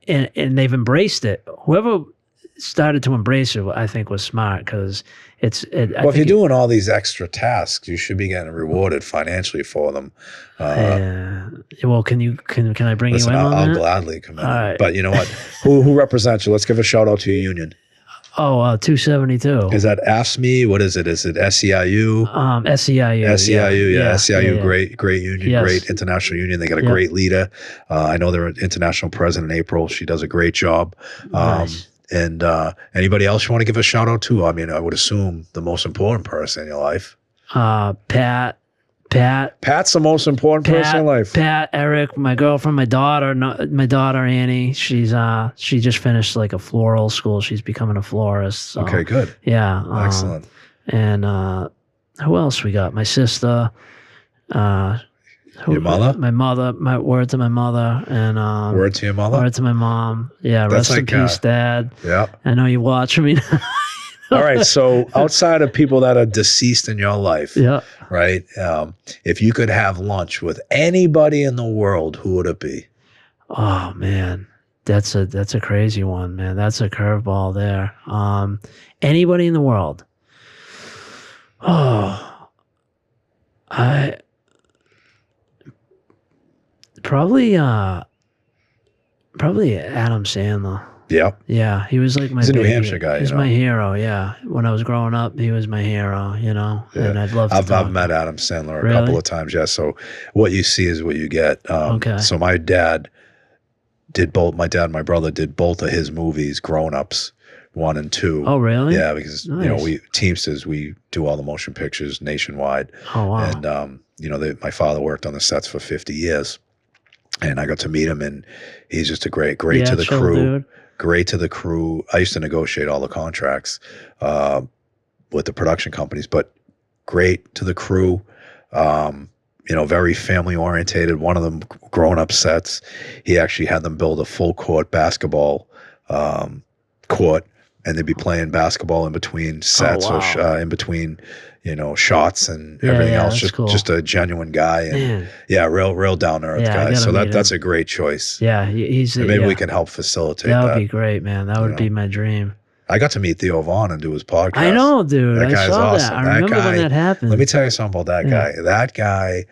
And they've embraced it. Whoever started to embrace it, I think was smart because if you're doing all these extra tasks, you should be getting rewarded financially for them. Well, can I bring Listen, you in on I'll that? gladly come in. Right. But you know what? Who represents you? Let's give a shout out to your union. Oh, 272. Is that AFSCME? What is it? Is it SEIU? SEIU. SEIU, great union, Yes. great international union. They got a great leader. I know their international president, April. She does a great job. Nice. And anybody else you want to give a shout out to? I mean, I would assume the most important person in your life. Pat. Pat's the most important person in life. Pat, Eric, my girlfriend, my daughter Annie. She just finished like a floral school. She's becoming a florist. So, Okay, good. Yeah. Excellent. And who else we got? My sister. Your mother? My mother. My word to my mother. And Word to your mother? word to my mom. Yeah. That's Rest in like, peace, Dad. Yeah. I know you watch me. All right. So outside of people that are deceased in your life, Yeah. right? If you could have lunch with anybody in the world, who would it be? Oh man, that's a crazy one, man. That's a curveball there. Anybody in the world? Oh, I probably Adam Sandler. Yep. Yeah, he was like my. He's a New baby. Hampshire guy. He's my hero. Yeah, when I was growing up, he was my hero. Yeah. And I'd love to. I've met Adam Sandler a Really? couple of times. Yeah. So what you see is what you get. Okay. So my dad and my brother did both of his movies, Grown Ups 1 and 2. Oh really? Yeah, because Nice. we Teamsters, we do all the motion pictures nationwide. Oh wow. And my father worked on the sets for 50 years, and I got to meet him, and he's just a great yeah, to the chill crew. dude. Great to the crew. I used to negotiate all the contracts with the production companies, but great to the crew. Very family orientated. One of them, Grown Up sets, he actually had them build a full court basketball court, and they'd be playing basketball in between sets wow. or in between, shots and everything else. that's cool. Just a genuine guy, and Man. real down to earth Yeah, I guy. gotta So meet that's him. a great choice. Yeah, he's. And maybe yeah. we can help facilitate That that. would be great, man. That would be my dream. I got to meet Theo Vaughn and do his podcast. I know, dude. That I guy's saw awesome. that. I That remember guy- when that happened. Let me tell you something about that guy. That guy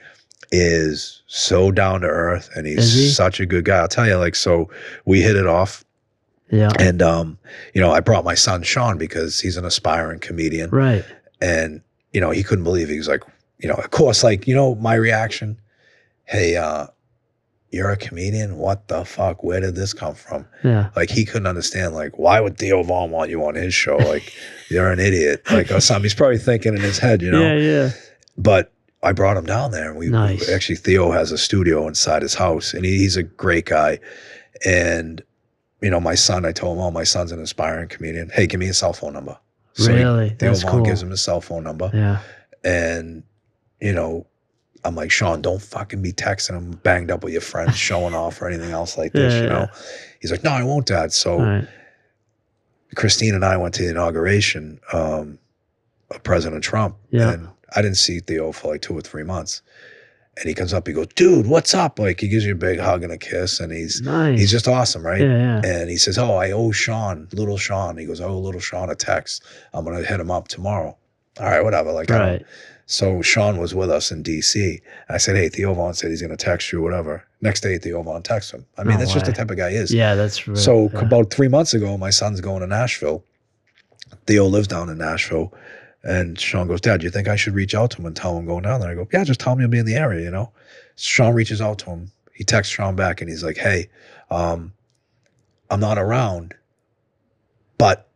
is so down to earth, and Is he? he's such a good guy. I'll tell you, so we hit it off. Yeah. And, I brought my son, Sean, because he's an aspiring comedian. Right. And, you know, he couldn't believe it. He was like, you know, of course, like, you know, my reaction, hey, you're a comedian? What the fuck? Where did this come from? Yeah. Like, he couldn't understand, like, why would Theo Vaughn want you on his show? Like, you're an idiot. Like, or something. He's probably thinking in his head, you know? Yeah, yeah. But I brought him down there. And we actually, Theo has a studio inside his house, and he's a great guy. And, you know, my son, I told him, oh, my son's an aspiring comedian. Hey, give me a cell phone number. So really? Theo Vaughn gives him his cell phone number. Yeah. And, you know, I'm like, Sean, don't fucking be texting him banged up with your friends, showing off or anything else like this, you know? He's like, no, I won't, Dad. So Christine and I went to the inauguration of President Trump. And I didn't see Theo for like 2 or 3 months. And he comes up, he goes, dude, what's up? Like, he gives you a big hug and a kiss, and he's just awesome, right? And he says, oh, I owe Sean, little Sean. He goes, I owe little Sean a text. I'm going to hit him up tomorrow. All right, whatever. Like, so Sean was with us in D.C. I said, hey, Theo Vaughn said he's going to text you, whatever. Next day, Theo Vaughn texts him. I mean, that's just the type of guy he is. Yeah, that's right. So about 3 months ago, my son's going to Nashville. Theo lives down in Nashville. And Sean goes, Dad, do you think I should reach out to him and tell him I'm going down there? I go, yeah, just tell him you'll be in the area, you know? So Sean reaches out to him. He texts Sean back, and he's like, hey, I'm not around, but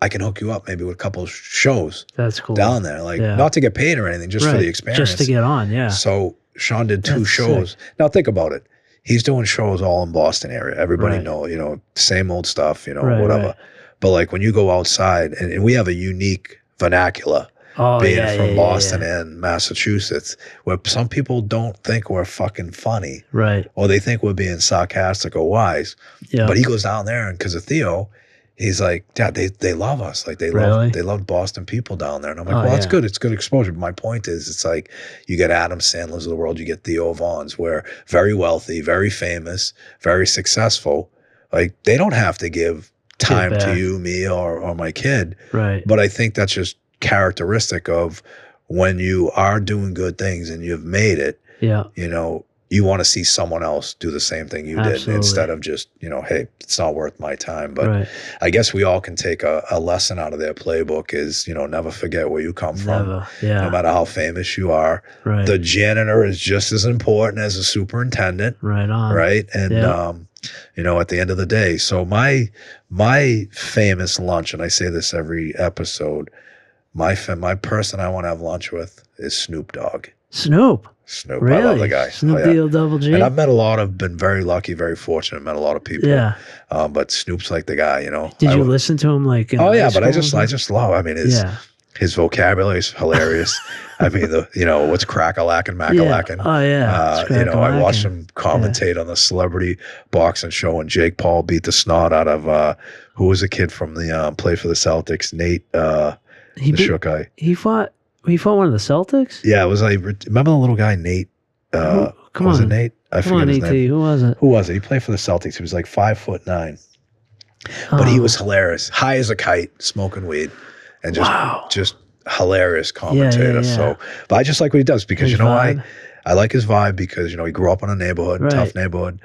I can hook you up maybe with a couple of shows. That's cool. Down there. Like, not to get paid or anything, just for the experience. Just to get on, So Sean did 2 shows. Sick. Now think about it. He's doing shows all in Boston area. Everybody know, you know, same old stuff, you know, whatever. But like when you go outside, and we have a unique vernacular being from Boston and Massachusetts, where some people don't think we're fucking funny. Right. Or they think we're being sarcastic or wise. Yeah. But he goes down there, and because of Theo, he's like, Dad, they love us. Like, they love Boston people down there. And I'm like, well, that's good. It's good exposure. But my point is, it's like, you get Adam Sandler's of the world, you get Theo Vaughn's, where very wealthy, very famous, very successful. Like, they don't have to give time to you, me, or my kid. Right. But I think that's just characteristic of when you are doing good things and you've made it, you know, you want to see someone else do the same thing you did, instead of just, you know, hey, it's not worth my time. But I guess we all can take a lesson out of their playbook is, you know, never forget where you come from. No matter how famous you are. The janitor is just as important as a superintendent. Right on. Right. And, you know, at the end of the day, so my famous lunch, and I say this every episode, my person I want to have lunch with is Snoop Dogg. Snoop. Really? I love the guy. Snoop Double G. And I've met been very lucky, very fortunate, met a lot of people. Yeah. But Snoop's like the guy, you know. Did you listen to him like in high but I just love, I mean, his vocabulary is hilarious. I mean, you know, what's crack-a-lackin', mac-a-lackin'. You know, I watched him commentate on the celebrity boxing show, and Jake Paul beat the snot out of, who was a kid from the, play for the Celtics, Nate, the shook guy. He fought one of the Celtics? Yeah, it was like, remember the little guy, Nate? Was it Nate? I forget his name. Who was it? Who was it? He played for the Celtics. He was like 5'9". But he was hilarious. High as a kite, smoking weed. And just hilarious commentator. So, but I just like what he does because, you know why? I like his vibe because, you know, he grew up in a neighborhood, tough neighborhood,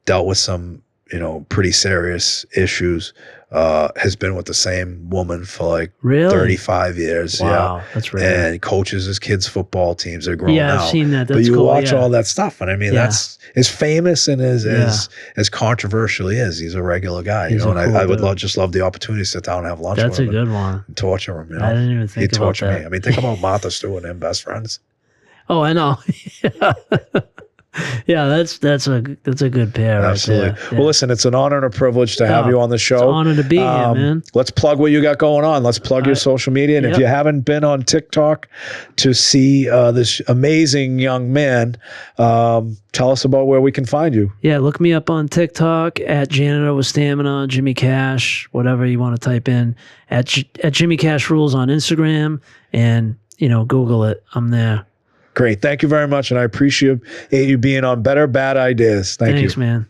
dealt with some, you know, pretty serious issues, has been with the same woman for like 35 years. Wow, that's rare. And coaches his kids' football teams. They're grown now. I've seen that. That's but you watch all that stuff, and I mean, that's as famous and as controversial he is. He's a regular guy, you know. And I would just love the opportunity to sit down and have lunch with him. That's a good one. And torture him, you know. I didn't even think about that. Me. I mean, think about Martha Stewart and best friends. Oh, I know. Yeah, that's a good pair. Absolutely. Right there. Well, listen, it's an honor and a privilege to have you on the show. It's an honor to be here, man. Let's plug what you got going on. Let's plug your social media. And if you haven't been on TikTok to see this amazing young man, tell us about where we can find you. Yeah, look me up on TikTok at Janitor with Stamina, Jimmy Cash, whatever you want to type in, at Jimmy Cash Rules on Instagram, and, you know, Google it. I'm there. Great. Thank you very much. And I appreciate you being on Better Bad Ideas. Thanks, man.